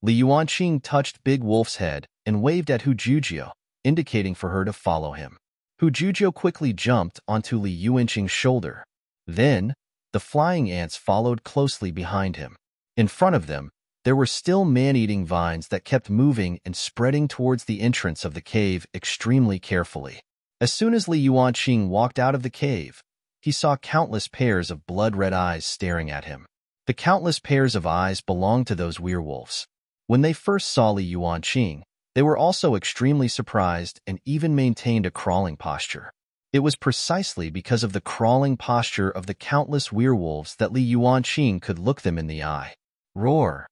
Li Yuanqing touched Big Wolf's head and waved at Jujio, indicating for her to follow him. Jujio quickly jumped onto Li Yuanqing's shoulder. Then, the flying ants followed closely behind him. In front of them, there were still man-eating vines that kept moving and spreading towards the entrance of the cave extremely carefully. As soon as Li Yuanqing walked out of the cave, he saw countless pairs of blood-red eyes staring at him. The countless pairs of eyes belonged to those werewolves. When they first saw Li Yuanqing, they were also extremely surprised and even maintained a crawling posture. It was precisely because of the crawling posture of the countless werewolves that Li Yuanqing could look them in the eye. Roar!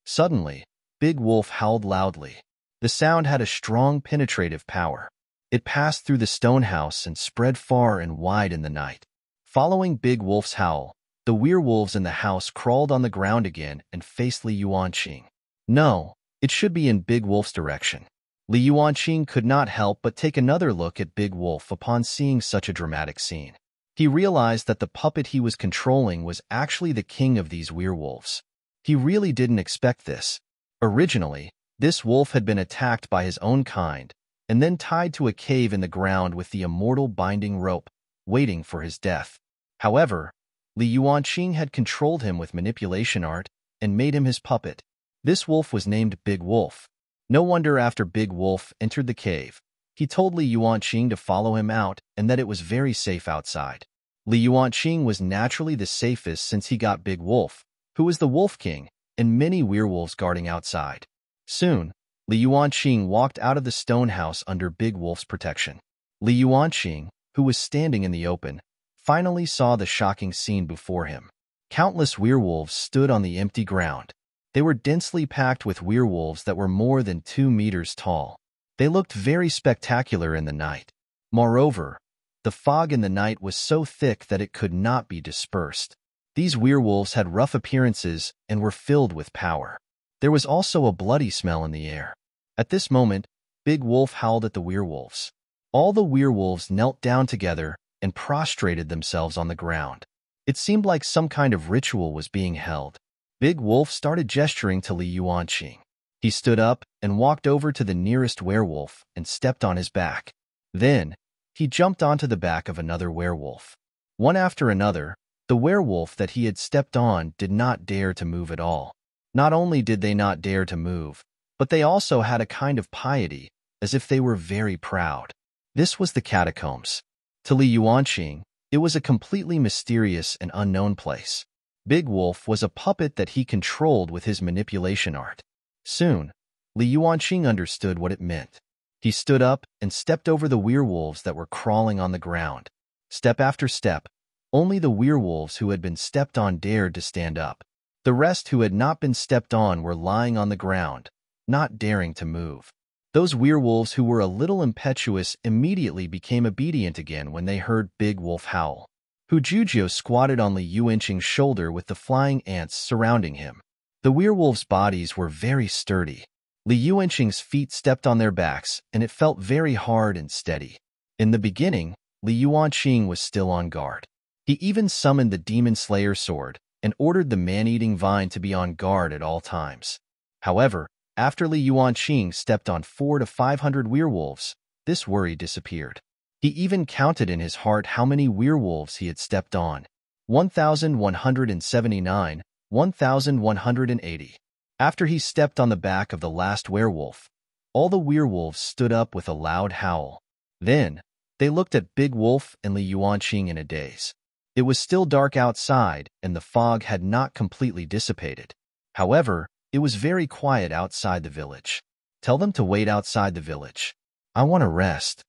Suddenly, Big Wolf howled loudly. The sound had a strong penetrative power. It passed through the stone house and spread far and wide in the night. Following Big Wolf's howl, the werewolves in the house crawled on the ground again and faced Li Yuanqing. No, it should be in Big Wolf's direction. Li Yuanqing could not help but take another look at Big Wolf upon seeing such a dramatic scene. He realized that the puppet he was controlling was actually the king of these werewolves. He really didn't expect this. Originally, this wolf had been attacked by his own kind, and then tied to a cave in the ground with the immortal binding rope, waiting for his death. However, Li Yuanqing had controlled him with manipulation art and made him his puppet. This wolf was named Big Wolf. No wonder after Big Wolf entered the cave, he told Li Yuanqing to follow him out and that it was very safe outside. Li Yuanqing was naturally the safest since he got Big Wolf, who was the Wolf King, and many werewolves guarding outside. Soon, Li Yuanqing walked out of the stone house under Big Wolf's protection. Li Yuanqing, who was standing in the open, finally saw the shocking scene before him. Countless werewolves stood on the empty ground. They were densely packed with werewolves that were more than 2 meters tall. They looked very spectacular in the night. Moreover, the fog in the night was so thick that it could not be dispersed. These werewolves had rough appearances and were filled with power. There was also a bloody smell in the air. At this moment, Big Wolf howled at the werewolves. All the werewolves knelt down together and prostrated themselves on the ground. It seemed like some kind of ritual was being held. Big Wolf started gesturing to Li Yuanqing. He stood up and walked over to the nearest werewolf and stepped on his back. Then, he jumped onto the back of another werewolf. One after another, the werewolf that he had stepped on did not dare to move at all. Not only did they not dare to move, but they also had a kind of piety, as if they were very proud. This was the catacombs. To Li Yuanqing, it was a completely mysterious and unknown place. Big Wolf was a puppet that he controlled with his manipulation art. Soon, Li Yuanqing understood what it meant. He stood up and stepped over the werewolves that were crawling on the ground. Step after step, only the werewolves who had been stepped on dared to stand up. The rest who had not been stepped on were lying on the ground, not daring to move. Those werewolves who were a little impetuous immediately became obedient again when they heard Big Wolf howl. Hujujio squatted on Li Yuanqing's shoulder with the flying ants surrounding him. The werewolves' bodies were very sturdy. Li Yuanqing's feet stepped on their backs, and it felt very hard and steady. In the beginning, Li Yuanqing was still on guard. He even summoned the Demon Slayer sword and ordered the man-eating vine to be on guard at all times. However, after Li Yuanqing stepped on 400 to 500 werewolves, this worry disappeared. He even counted in his heart how many werewolves he had stepped on. 1,179, 1,180. After he stepped on the back of the last werewolf, all the werewolves stood up with a loud howl. Then, they looked at Big Wolf and Li Yuanqing in a daze. It was still dark outside, and the fog had not completely dissipated. However, it was very quiet outside the village. Tell them to wait outside the village. I want to rest.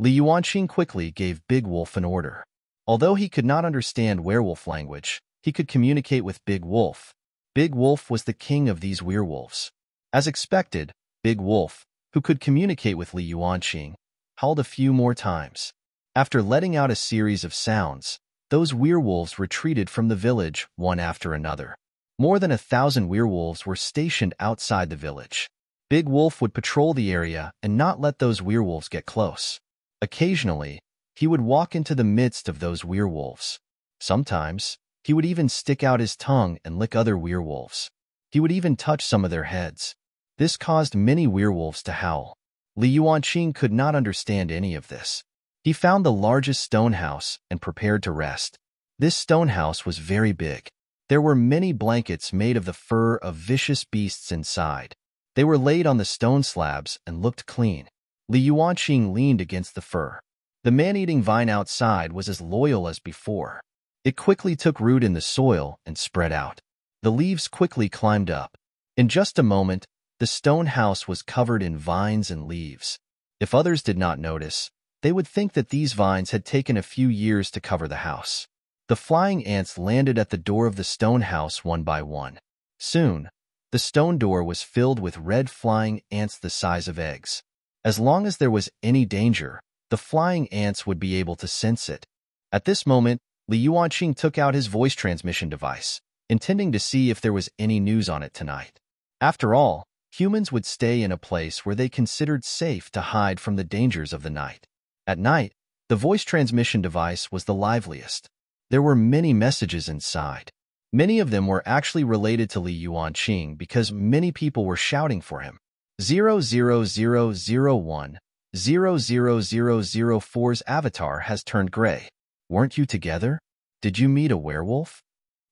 Li Yuanqing quickly gave Big Wolf an order. Although he could not understand werewolf language, he could communicate with Big Wolf. Big Wolf was the king of these werewolves. As expected, Big Wolf, who could communicate with Li Yuanqing, howled a few more times. After letting out a series of sounds, those werewolves retreated from the village one after another. More than 1,000 werewolves were stationed outside the village. Big Wolf would patrol the area and not let those werewolves get close. Occasionally, he would walk into the midst of those werewolves. Sometimes, he would even stick out his tongue and lick other werewolves. He would even touch some of their heads. This caused many werewolves to howl. Li Yuanqing could not understand any of this. He found the largest stone house and prepared to rest. This stone house was very big. There were many blankets made of the fur of vicious beasts inside. They were laid on the stone slabs and looked clean. Li Yuanqing leaned against the fur. The man-eating vine outside was as loyal as before. It quickly took root in the soil and spread out. The leaves quickly climbed up. In just a moment, the stone house was covered in vines and leaves. If others did not notice, they would think that these vines had taken a few years to cover the house. The flying ants landed at the door of the stone house one by one. Soon, the stone door was filled with red flying ants the size of eggs. As long as there was any danger, the flying ants would be able to sense it. At this moment, Li Yuanqing took out his voice transmission device, intending to see if there was any news on it tonight. After all, humans would stay in a place where they considered safe to hide from the dangers of the night. At night, the voice transmission device was the liveliest. There were many messages inside. Many of them were actually related to Li Yuanqing because many people were shouting for him. 00001, 00004's avatar has turned gray. Weren't you together? Did you meet a werewolf?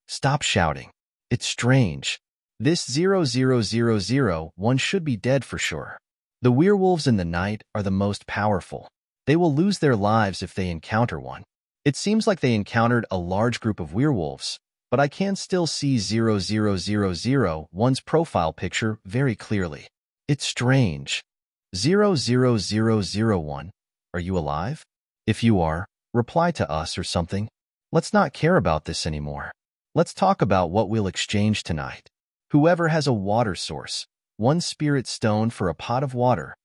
Stop shouting. It's strange. This 00001 should be dead for sure. The werewolves in the night are the most powerful. They will lose their lives if they encounter one. It seems like they encountered a large group of werewolves, but I can still see 00001's profile picture very clearly. It's strange. 00001, are you alive? If you are, reply to us or something. Let's not care about this anymore. Let's talk about what we'll exchange tonight. Whoever has a water source, 1 spirit stone for a pot of water.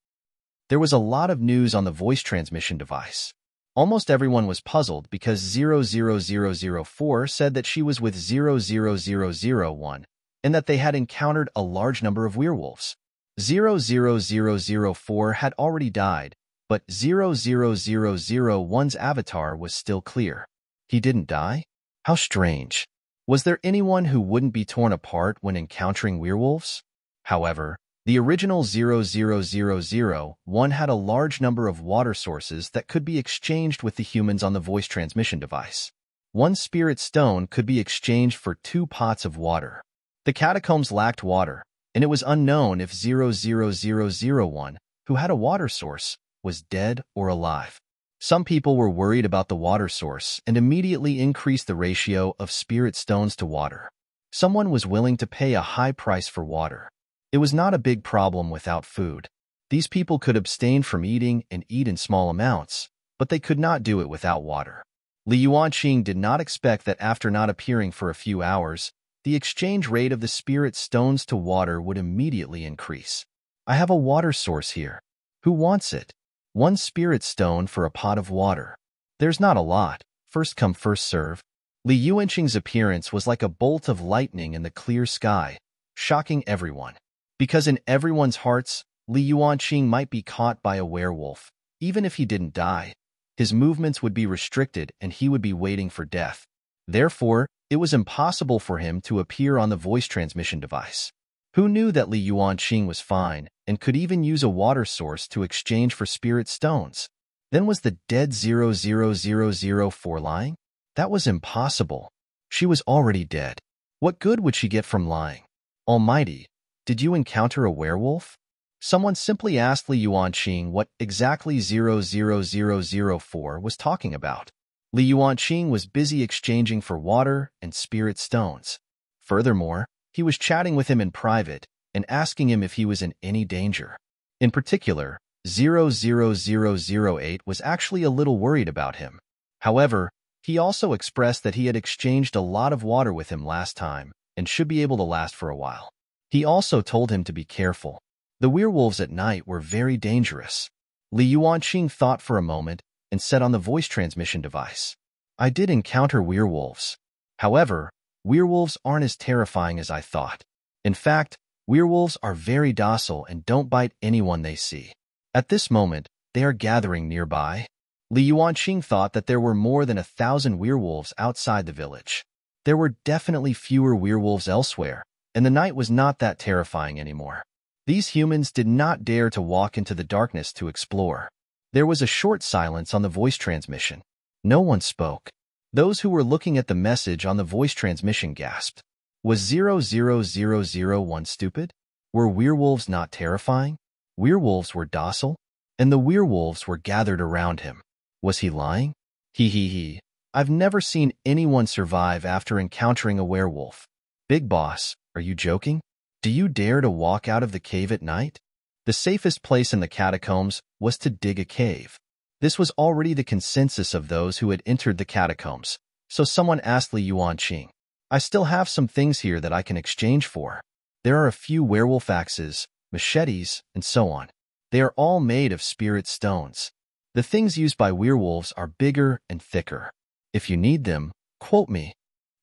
There was a lot of news on the voice transmission device. Almost everyone was puzzled because 00004 said that she was with 00001 and that they had encountered a large number of werewolves. 00004 had already died, but 00001's avatar was still clear. He didn't die? How strange. Was there anyone who wouldn't be torn apart when encountering werewolves? However, the original 00001 had a large number of water sources that could be exchanged with the humans on the voice transmission device. One spirit stone could be exchanged for 2 pots of water. The catacombs lacked water, and it was unknown if 00001, who had a water source, was dead or alive. Some people were worried about the water source and immediately increased the ratio of spirit stones to water. Someone was willing to pay a high price for water. It was not a big problem without food. These people could abstain from eating and eat in small amounts, but they could not do it without water. Li Yuanqing did not expect that after not appearing for a few hours, the exchange rate of the spirit stones to water would immediately increase. I have a water source here. Who wants it? 1 spirit stone for a pot of water. There's not a lot. First come, first serve. Li Yuanqing's appearance was like a bolt of lightning in the clear sky, shocking everyone. Because in everyone's hearts, Li Yuanqing might be caught by a werewolf. Even if he didn't die, his movements would be restricted and he would be waiting for death. Therefore, it was impossible for him to appear on the voice transmission device. Who knew that Li Yuanqing was fine and could even use a water source to exchange for spirit stones? Then was the dead 00004 lying? That was impossible. She was already dead. What good would she get from lying? Almighty, did you encounter a werewolf? Someone simply asked Li Yuanqing what exactly 00004 was talking about. Li Yuanqing was busy exchanging for water and spirit stones. Furthermore, he was chatting with him in private and asking him if he was in any danger. In particular, 00008 was actually a little worried about him. However, he also expressed that he had exchanged a lot of water with him last time and should be able to last for a while. He also told him to be careful. The werewolves at night were very dangerous. Li Yuanqing thought for a moment and said on the voice transmission device, I did encounter werewolves. However, werewolves aren't as terrifying as I thought. In fact, werewolves are very docile and don't bite anyone they see. At this moment, they are gathering nearby. Li Yuanqing thought that there were more than 1,000 werewolves outside the village. There were definitely fewer werewolves elsewhere, and the night was not that terrifying anymore. These humans did not dare to walk into the darkness to explore. There was a short silence on the voice transmission. No one spoke. Those who were looking at the message on the voice transmission gasped. Was 00001 stupid? Were werewolves not terrifying? Werewolves were docile, and the werewolves were gathered around him. Was he lying? He. I've never seen anyone survive after encountering a werewolf. Big boss, are you joking? Do you dare to walk out of the cave at night? The safest place in the catacombs was to dig a cave. This was already the consensus of those who had entered the catacombs, so someone asked Li Yuanqing, I still have some things here that I can exchange for. There are a few werewolf axes, machetes, and so on. They are all made of spirit stones. The things used by werewolves are bigger and thicker. If you need them, quote me.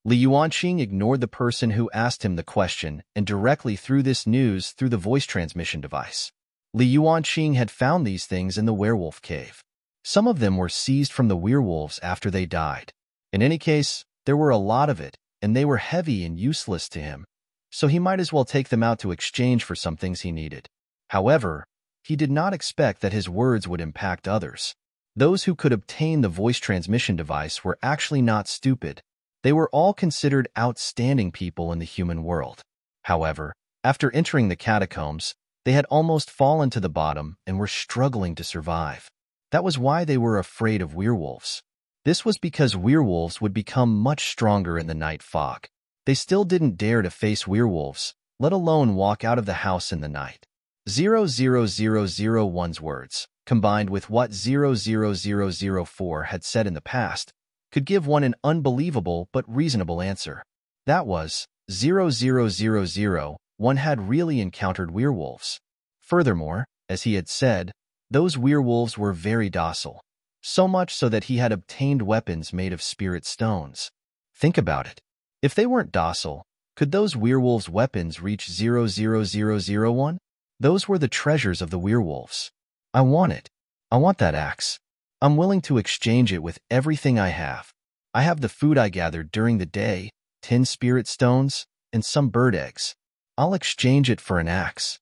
Li Yuanqing ignored the person who asked him the question and directly threw this news through the voice transmission device. Li Yuanqing had found these things in the werewolf cave. Some of them were seized from the werewolves after they died. In any case, there were a lot of it, and they were heavy and useless to him, so he might as well take them out to exchange for some things he needed. However, he did not expect that his words would impact others. Those who could obtain the voice transmission device were actually not stupid. They were all considered outstanding people in the human world. However, after entering the catacombs, they had almost fallen to the bottom and were struggling to survive. That was why they were afraid of werewolves. This was because werewolves would become much stronger in the night fog. They still didn't dare to face werewolves, let alone walk out of the house in the night. 00001's words, combined with what 00004 had said in the past, could give one an unbelievable but reasonable answer. That was, 00001 had really encountered werewolves. Furthermore, as he had said, those werewolves were very docile, so much so that he had obtained weapons made of spirit stones. Think about it. If they weren't docile, could those werewolves' weapons reach 00001? Those were the treasures of the werewolves. I want it. I want that axe. I'm willing to exchange it with everything I have. I have the food I gathered during the day, 10 spirit stones, and some bird eggs. I'll exchange it for an axe.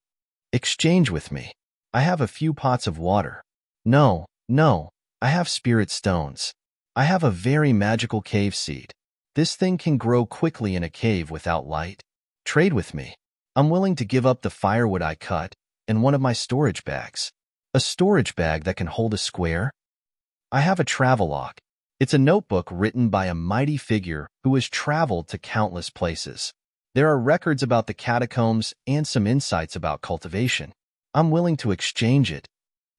Exchange with me. I have a few pots of water. No, no, I have spirit stones. I have a very magical cave seed. This thing can grow quickly in a cave without light. Trade with me. I'm willing to give up the firewood I cut and one of my storage bags. A storage bag that can hold a square? I have a travelogue. It's a notebook written by a mighty figure who has traveled to countless places. There are records about the catacombs and some insights about cultivation. I'm willing to exchange it.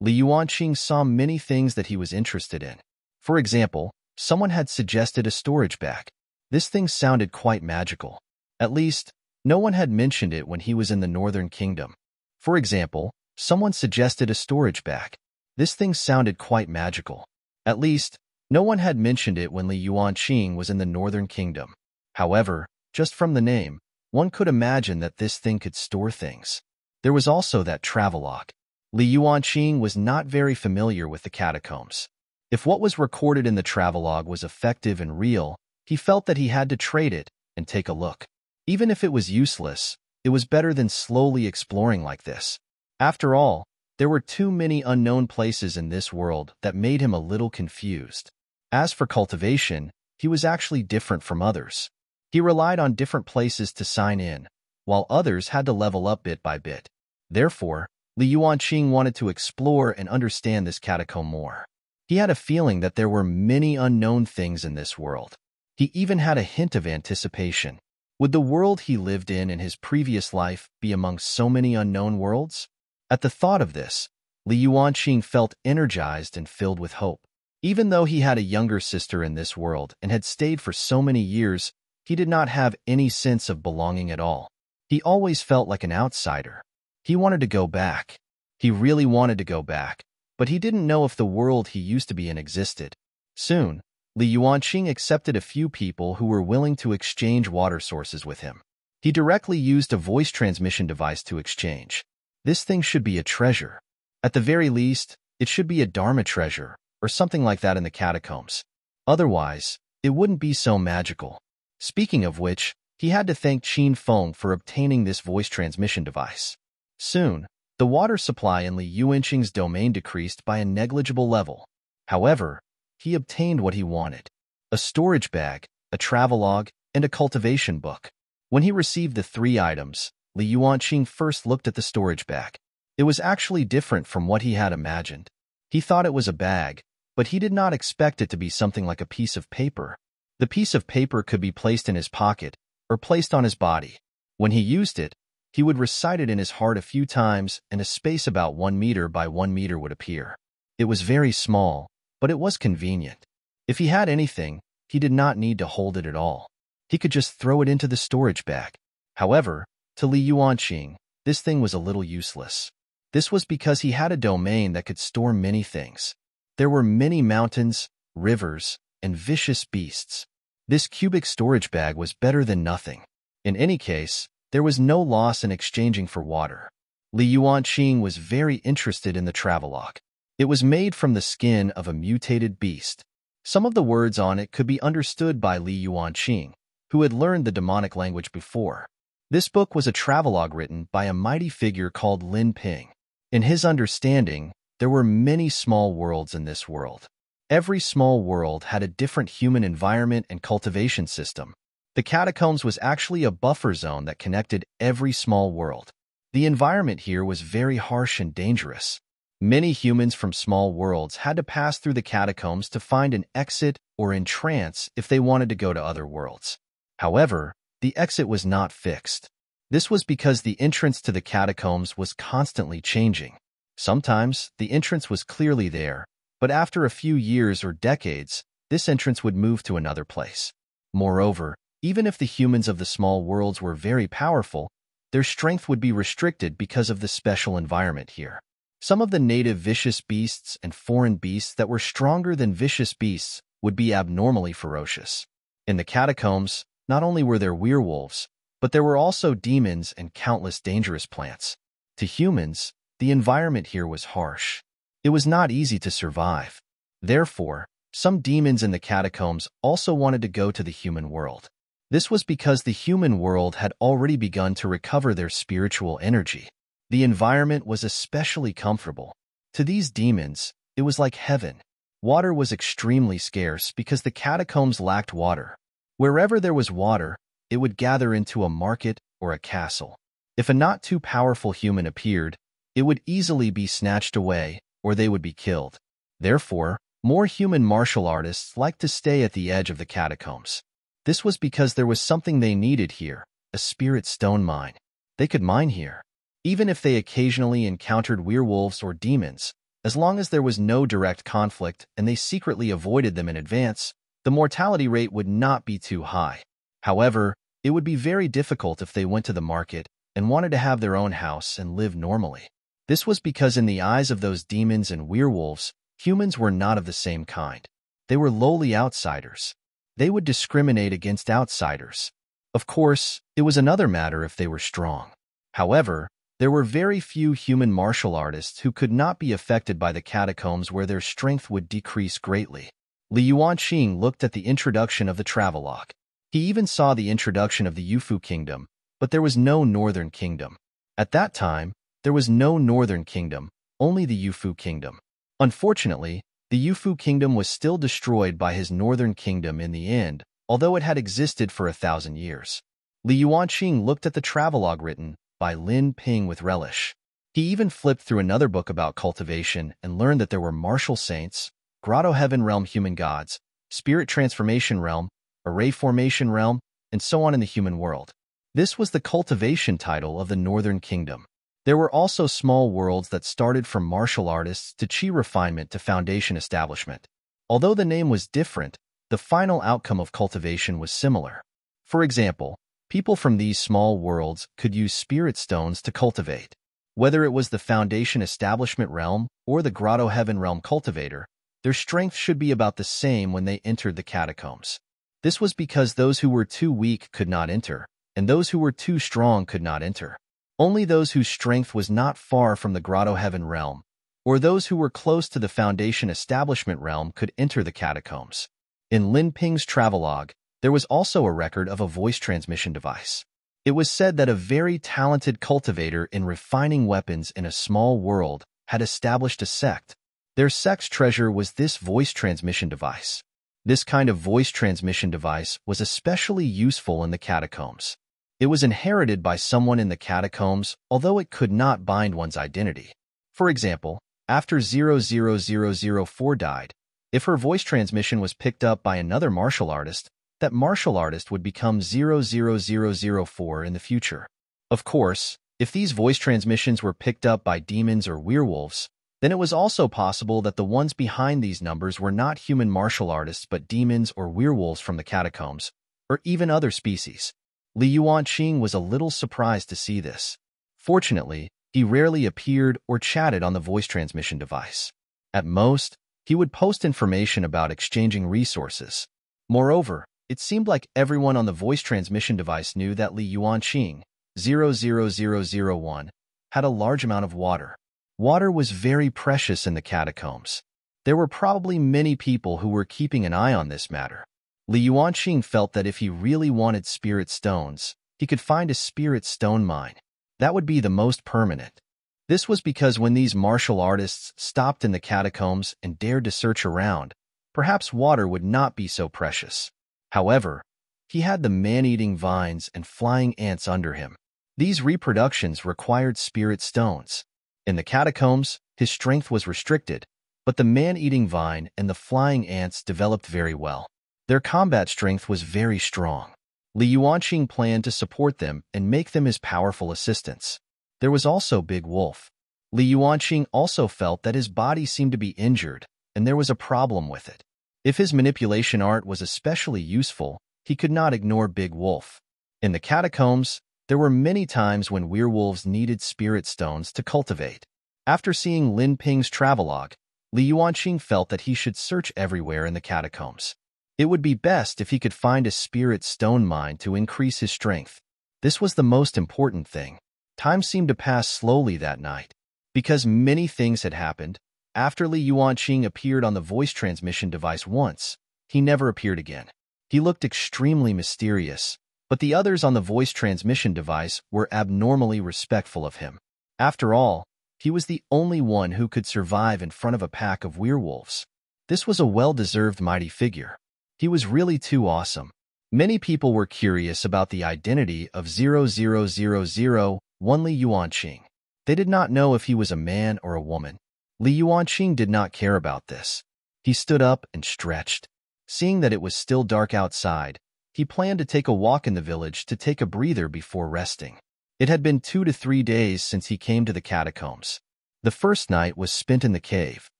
Li Yuanqing saw many things that he was interested in. For example, someone had suggested a storage bag. This thing sounded quite magical. At least, no one had mentioned it when he was in the Northern Kingdom. For example, someone suggested a storage bag. This thing sounded quite magical. At least, no one had mentioned it when Li Yuanqing was in the Northern Kingdom. However, just from the name, one could imagine that this thing could store things. There was also that travelogue. Li Yuanqing was not very familiar with the catacombs. If what was recorded in the travelogue was effective and real, he felt that he had to trade it and take a look. Even if it was useless, it was better than slowly exploring like this. After all, there were too many unknown places in this world that made him a little confused. As for cultivation, he was actually different from others. He relied on different places to sign in, while others had to level up bit by bit. Therefore, Li Yuanqing wanted to explore and understand this catacomb more. He had a feeling that there were many unknown things in this world. He even had a hint of anticipation. Would the world he lived in his previous life be among so many unknown worlds? At the thought of this, Li Yuanqing felt energized and filled with hope. Even though he had a younger sister in this world and had stayed for so many years, he did not have any sense of belonging at all. He always felt like an outsider. He wanted to go back. He really wanted to go back, but he didn't know if the world he used to be in existed. Soon, Li Yuanqing accepted a few people who were willing to exchange water sources with him. He directly used a voice transmission device to exchange. This thing should be a treasure. At the very least, it should be a Dharma treasure, or something like that in the catacombs. Otherwise, it wouldn't be so magical. Speaking of which, he had to thank Qin Feng for obtaining this voice transmission device. Soon, the water supply in Li Yuanqing's domain decreased by a negligible level. However, he obtained what he wanted: a storage bag, a travelogue, and a cultivation book. When he received the three items, Li Yuanqing first looked at the storage bag. It was actually different from what he had imagined. He thought it was a bag, but he did not expect it to be something like a piece of paper. The piece of paper could be placed in his pocket or placed on his body. When he used it, he would recite it in his heart a few times, and a space about 1 meter by 1 meter would appear. It was very small, but it was convenient. If he had anything, he did not need to hold it at all. He could just throw it into the storage bag. However, to Li Yuanqing, this thing was a little useless. This was because he had a domain that could store many things. There were many mountains, rivers, and vicious beasts. This cubic storage bag was better than nothing. In any case, there was no loss in exchanging for water. Li Yuanqing was very interested in the travelogue. It was made from the skin of a mutated beast. Some of the words on it could be understood by Li Yuanqing, who had learned the demonic language before. This book was a travelogue written by a mighty figure called Lin Ping. In his understanding, there were many small worlds in this world. Every small world had a different human environment and cultivation system. The catacombs was actually a buffer zone that connected every small world. The environment here was very harsh and dangerous. Many humans from small worlds had to pass through the catacombs to find an exit or entrance if they wanted to go to other worlds. However, the exit was not fixed. This was because the entrance to the catacombs was constantly changing. Sometimes, the entrance was clearly there, but after a few years or decades, this entrance would move to another place. Moreover, even if the humans of the small worlds were very powerful, their strength would be restricted because of the special environment here. Some of the native vicious beasts and foreign beasts that were stronger than vicious beasts would be abnormally ferocious. In the catacombs, not only were there werewolves, but there were also demons and countless dangerous plants. To humans, the environment here was harsh. It was not easy to survive. Therefore, some demons in the catacombs also wanted to go to the human world. This was because the human world had already begun to recover their spiritual energy. The environment was especially comfortable. To these demons, it was like heaven. Water was extremely scarce because the catacombs lacked water. Wherever there was water, it would gather into a market or a castle. If a not too powerful human appeared, it would easily be snatched away or they would be killed. Therefore, more human martial artists liked to stay at the edge of the catacombs. This was because there was something they needed here, a spirit stone mine. They could mine here. Even if they occasionally encountered werewolves or demons, as long as there was no direct conflict and they secretly avoided them in advance, the mortality rate would not be too high. However, it would be very difficult if they went to the market and wanted to have their own house and live normally. This was because in the eyes of those demons and werewolves, humans were not of the same kind. They were lowly outsiders. They would discriminate against outsiders. Of course, it was another matter if they were strong. However, there were very few human martial artists who could not be affected by the catacombs where their strength would decrease greatly. Li Yuanqing looked at the introduction of the travelogue. He even saw the introduction of the Yufu kingdom, but there was no northern kingdom. At that time, there was no northern kingdom, only the Yufu kingdom. Unfortunately, the Yufu kingdom was still destroyed by his northern kingdom in the end, although it had existed for 1,000 years. Li Yuanqing looked at the travelogue written by Lin Ping with relish. He even flipped through another book about cultivation and learned that there were martial saints, grotto heaven realm human gods, spirit transformation realm, array formation realm, and so on in the human world. This was the cultivation title of the northern kingdom. There were also small worlds that started from martial artists to chi refinement to foundation establishment. Although the name was different, the final outcome of cultivation was similar. For example, people from these small worlds could use spirit stones to cultivate. Whether it was the foundation establishment realm or the grotto heaven realm cultivator, their strength should be about the same when they entered the catacombs. This was because those who were too weak could not enter, and those who were too strong could not enter. Only those whose strength was not far from the grotto heaven realm, or those who were close to the foundation establishment realm could enter the catacombs. In Lin Ping's travelogue, there was also a record of a voice transmission device. It was said that a very talented cultivator in refining weapons in a small world had established a sect. Their sect's treasure was this voice transmission device. This kind of voice transmission device was especially useful in the catacombs. It was inherited by someone in the catacombs, although it could not bind one's identity. For example, after 00004 died, if her voice transmission was picked up by another martial artist, that martial artist would become 00004 in the future. Of course, if these voice transmissions were picked up by demons or werewolves, then it was also possible that the ones behind these numbers were not human martial artists but demons or werewolves from the catacombs, or even other species. Li Yuanqing was a little surprised to see this. Fortunately, he rarely appeared or chatted on the voice transmission device. At most, he would post information about exchanging resources. Moreover, it seemed like everyone on the voice transmission device knew that Li Yuanqing, 00001, had a large amount of water. Water was very precious in the catacombs. There were probably many people who were keeping an eye on this matter. Li Yuanqing felt that if he really wanted spirit stones, he could find a spirit stone mine. That would be the most permanent. This was because when these martial artists stopped in the catacombs and dared to search around, perhaps water would not be so precious. However, he had the man-eating vines and flying ants under him. These reproductions required spirit stones. In the catacombs, his strength was restricted, but the man-eating vine and the flying ants developed very well. Their combat strength was very strong. Li Yuanqing planned to support them and make them his powerful assistants. There was also Big Wolf. Li Yuanqing also felt that his body seemed to be injured, and there was a problem with it. If his manipulation art was especially useful, he could not ignore Big Wolf. In the catacombs, there were many times when werewolves needed spirit stones to cultivate. After seeing Lin Ping's travelogue, Li Yuanqing felt that he should search everywhere in the catacombs. It would be best if he could find a spirit stone mine to increase his strength. This was the most important thing. Time seemed to pass slowly that night. Because many things had happened, after Li Yuanqing appeared on the voice transmission device once, he never appeared again. He looked extremely mysterious, but the others on the voice transmission device were abnormally respectful of him. After all, he was the only one who could survive in front of a pack of werewolves. This was a well-deserved mighty figure. He was really too awesome. Many people were curious about the identity of 000001 Li Yuanqing. They did not know if he was a man or a woman. Li Yuanqing did not care about this. He stood up and stretched. Seeing that it was still dark outside, he planned to take a walk in the village to take a breather before resting. It had been 2 to 3 days since he came to the catacombs. The first night was spent in the cave.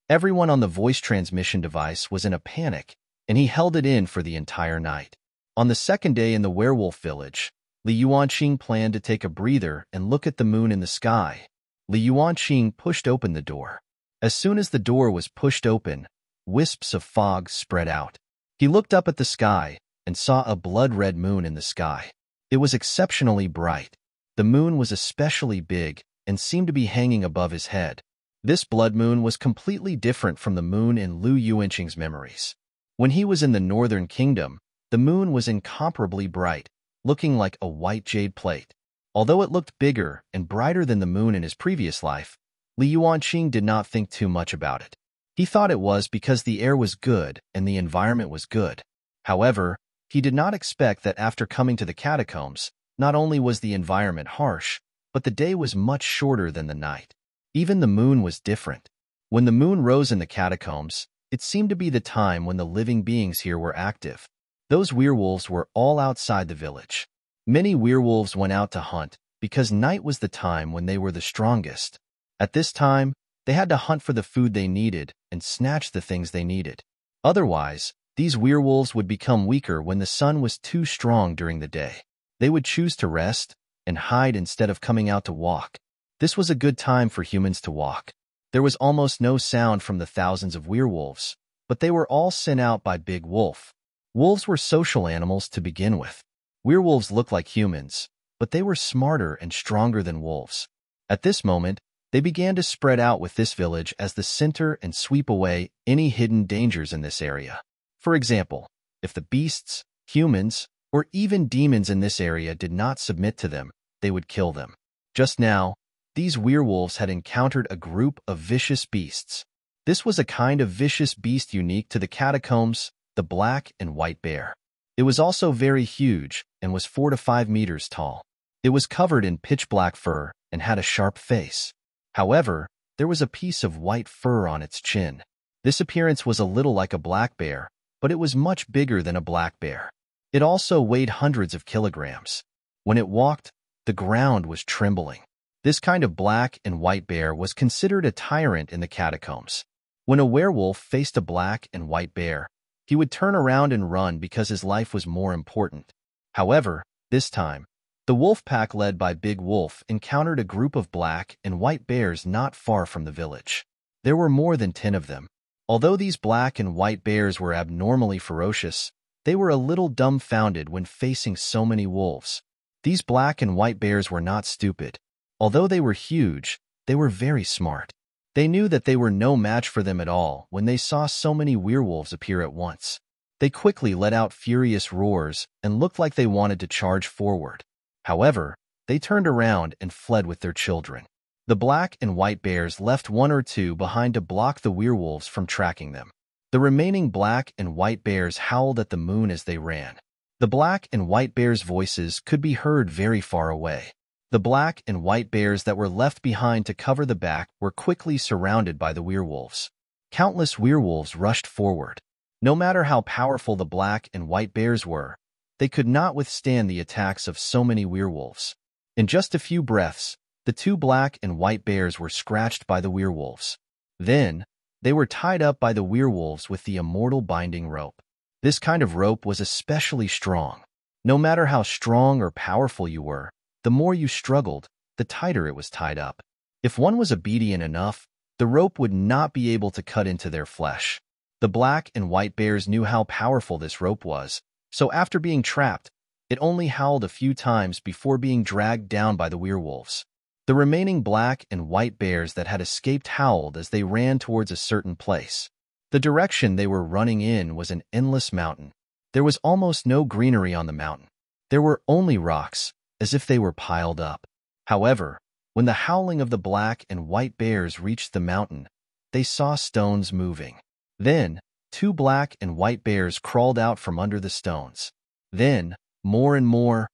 Everyone on the voice transmission device was in a panic, and he held it in for the entire night. On the second day in the werewolf village, Li Yuanqing planned to take a breather and look at the moon in the sky. Li Yuanqing pushed open the door. As soon as the door was pushed open, wisps of fog spread out. He looked up at the sky and saw a blood-red moon in the sky. It was exceptionally bright. The moon was especially big and seemed to be hanging above his head. This blood moon was completely different from the moon in Li Yuanqing's memories. When he was in the Northern Kingdom, the moon was incomparably bright, looking like a white jade plate. Although it looked bigger and brighter than the moon in his previous life, Li Yuanqing did not think too much about it. He thought it was because the air was good and the environment was good. However, he did not expect that after coming to the catacombs, not only was the environment harsh, but the day was much shorter than the night. Even the moon was different. When the moon rose in the catacombs, it seemed to be the time when the living beings here were active. Those werewolves were all outside the village. Many werewolves went out to hunt because night was the time when they were the strongest. At this time, they had to hunt for the food they needed and snatch the things they needed. Otherwise, these werewolves would become weaker when the sun was too strong during the day. They would choose to rest and hide instead of coming out to walk. This was a good time for humans to walk. There was almost no sound from the thousands of werewolves, but they were all sent out by Big Wolf. Wolves were social animals to begin with. Werewolves looked like humans, but they were smarter and stronger than wolves. At this moment, they began to spread out with this village as the center and sweep away any hidden dangers in this area. For example, if the beasts, humans, or even demons in this area did not submit to them, they would kill them. Just now, these werewolves had encountered a group of vicious beasts. This was a kind of vicious beast unique to the catacombs, the black and white bear. It was also very huge and was 4 to 5 meters tall. It was covered in pitch-black fur and had a sharp face. However, there was a piece of white fur on its chin. This appearance was a little like a black bear, but it was much bigger than a black bear. It also weighed hundreds of kilograms. When it walked, the ground was trembling. This kind of black and white bear was considered a tyrant in the catacombs. When a werewolf faced a black and white bear, he would turn around and run because his life was more important. However, this time, the wolf pack led by Big Wolf encountered a group of black and white bears not far from the village. There were more than 10 of them. Although these black and white bears were abnormally ferocious, they were a little dumbfounded when facing so many wolves. These black and white bears were not stupid. Although they were huge, they were very smart. They knew that they were no match for them at all when they saw so many werewolves appear at once. They quickly let out furious roars and looked like they wanted to charge forward. However, they turned around and fled with their children. The black and white bears left 1 or 2 behind to block the werewolves from tracking them. The remaining black and white bears howled at the moon as they ran. The black and white bears' voices could be heard very far away. The black and white bears that were left behind to cover the back were quickly surrounded by the werewolves. Countless werewolves rushed forward. No matter how powerful the black and white bears were, they could not withstand the attacks of so many werewolves. In just a few breaths, the 2 black and white bears were scratched by the werewolves. Then, they were tied up by the werewolves with the immortal binding rope. This kind of rope was especially strong. No matter how strong or powerful you were, the more you struggled, the tighter it was tied up. If one was obedient enough, the rope would not be able to cut into their flesh. The black and white bears knew how powerful this rope was, so after being trapped, it only howled a few times before being dragged down by the werewolves. The remaining black and white bears that had escaped howled as they ran towards a certain place. The direction they were running in was an endless mountain. There was almost no greenery on the mountain. There were only rocks, as if they were piled up. However, when the howling of the black and white bears reached the mountain, they saw stones moving. Then, 2 black and white bears crawled out from under the stones. Then, more and more,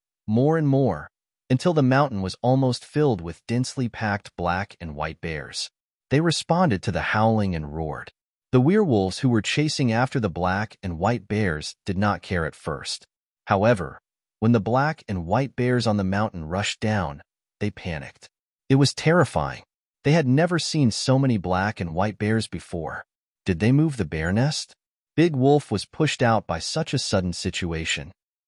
until the mountain was almost filled with densely packed black and white bears. They responded to the howling and roared. The werewolves who were chasing after the black and white bears did not care at first. However, when the black and white bears on the mountain rushed down, they panicked. It was terrifying. They had never seen so many black and white bears before. Did they move the bear nest? Big Wolf was pushed out by such a sudden situation.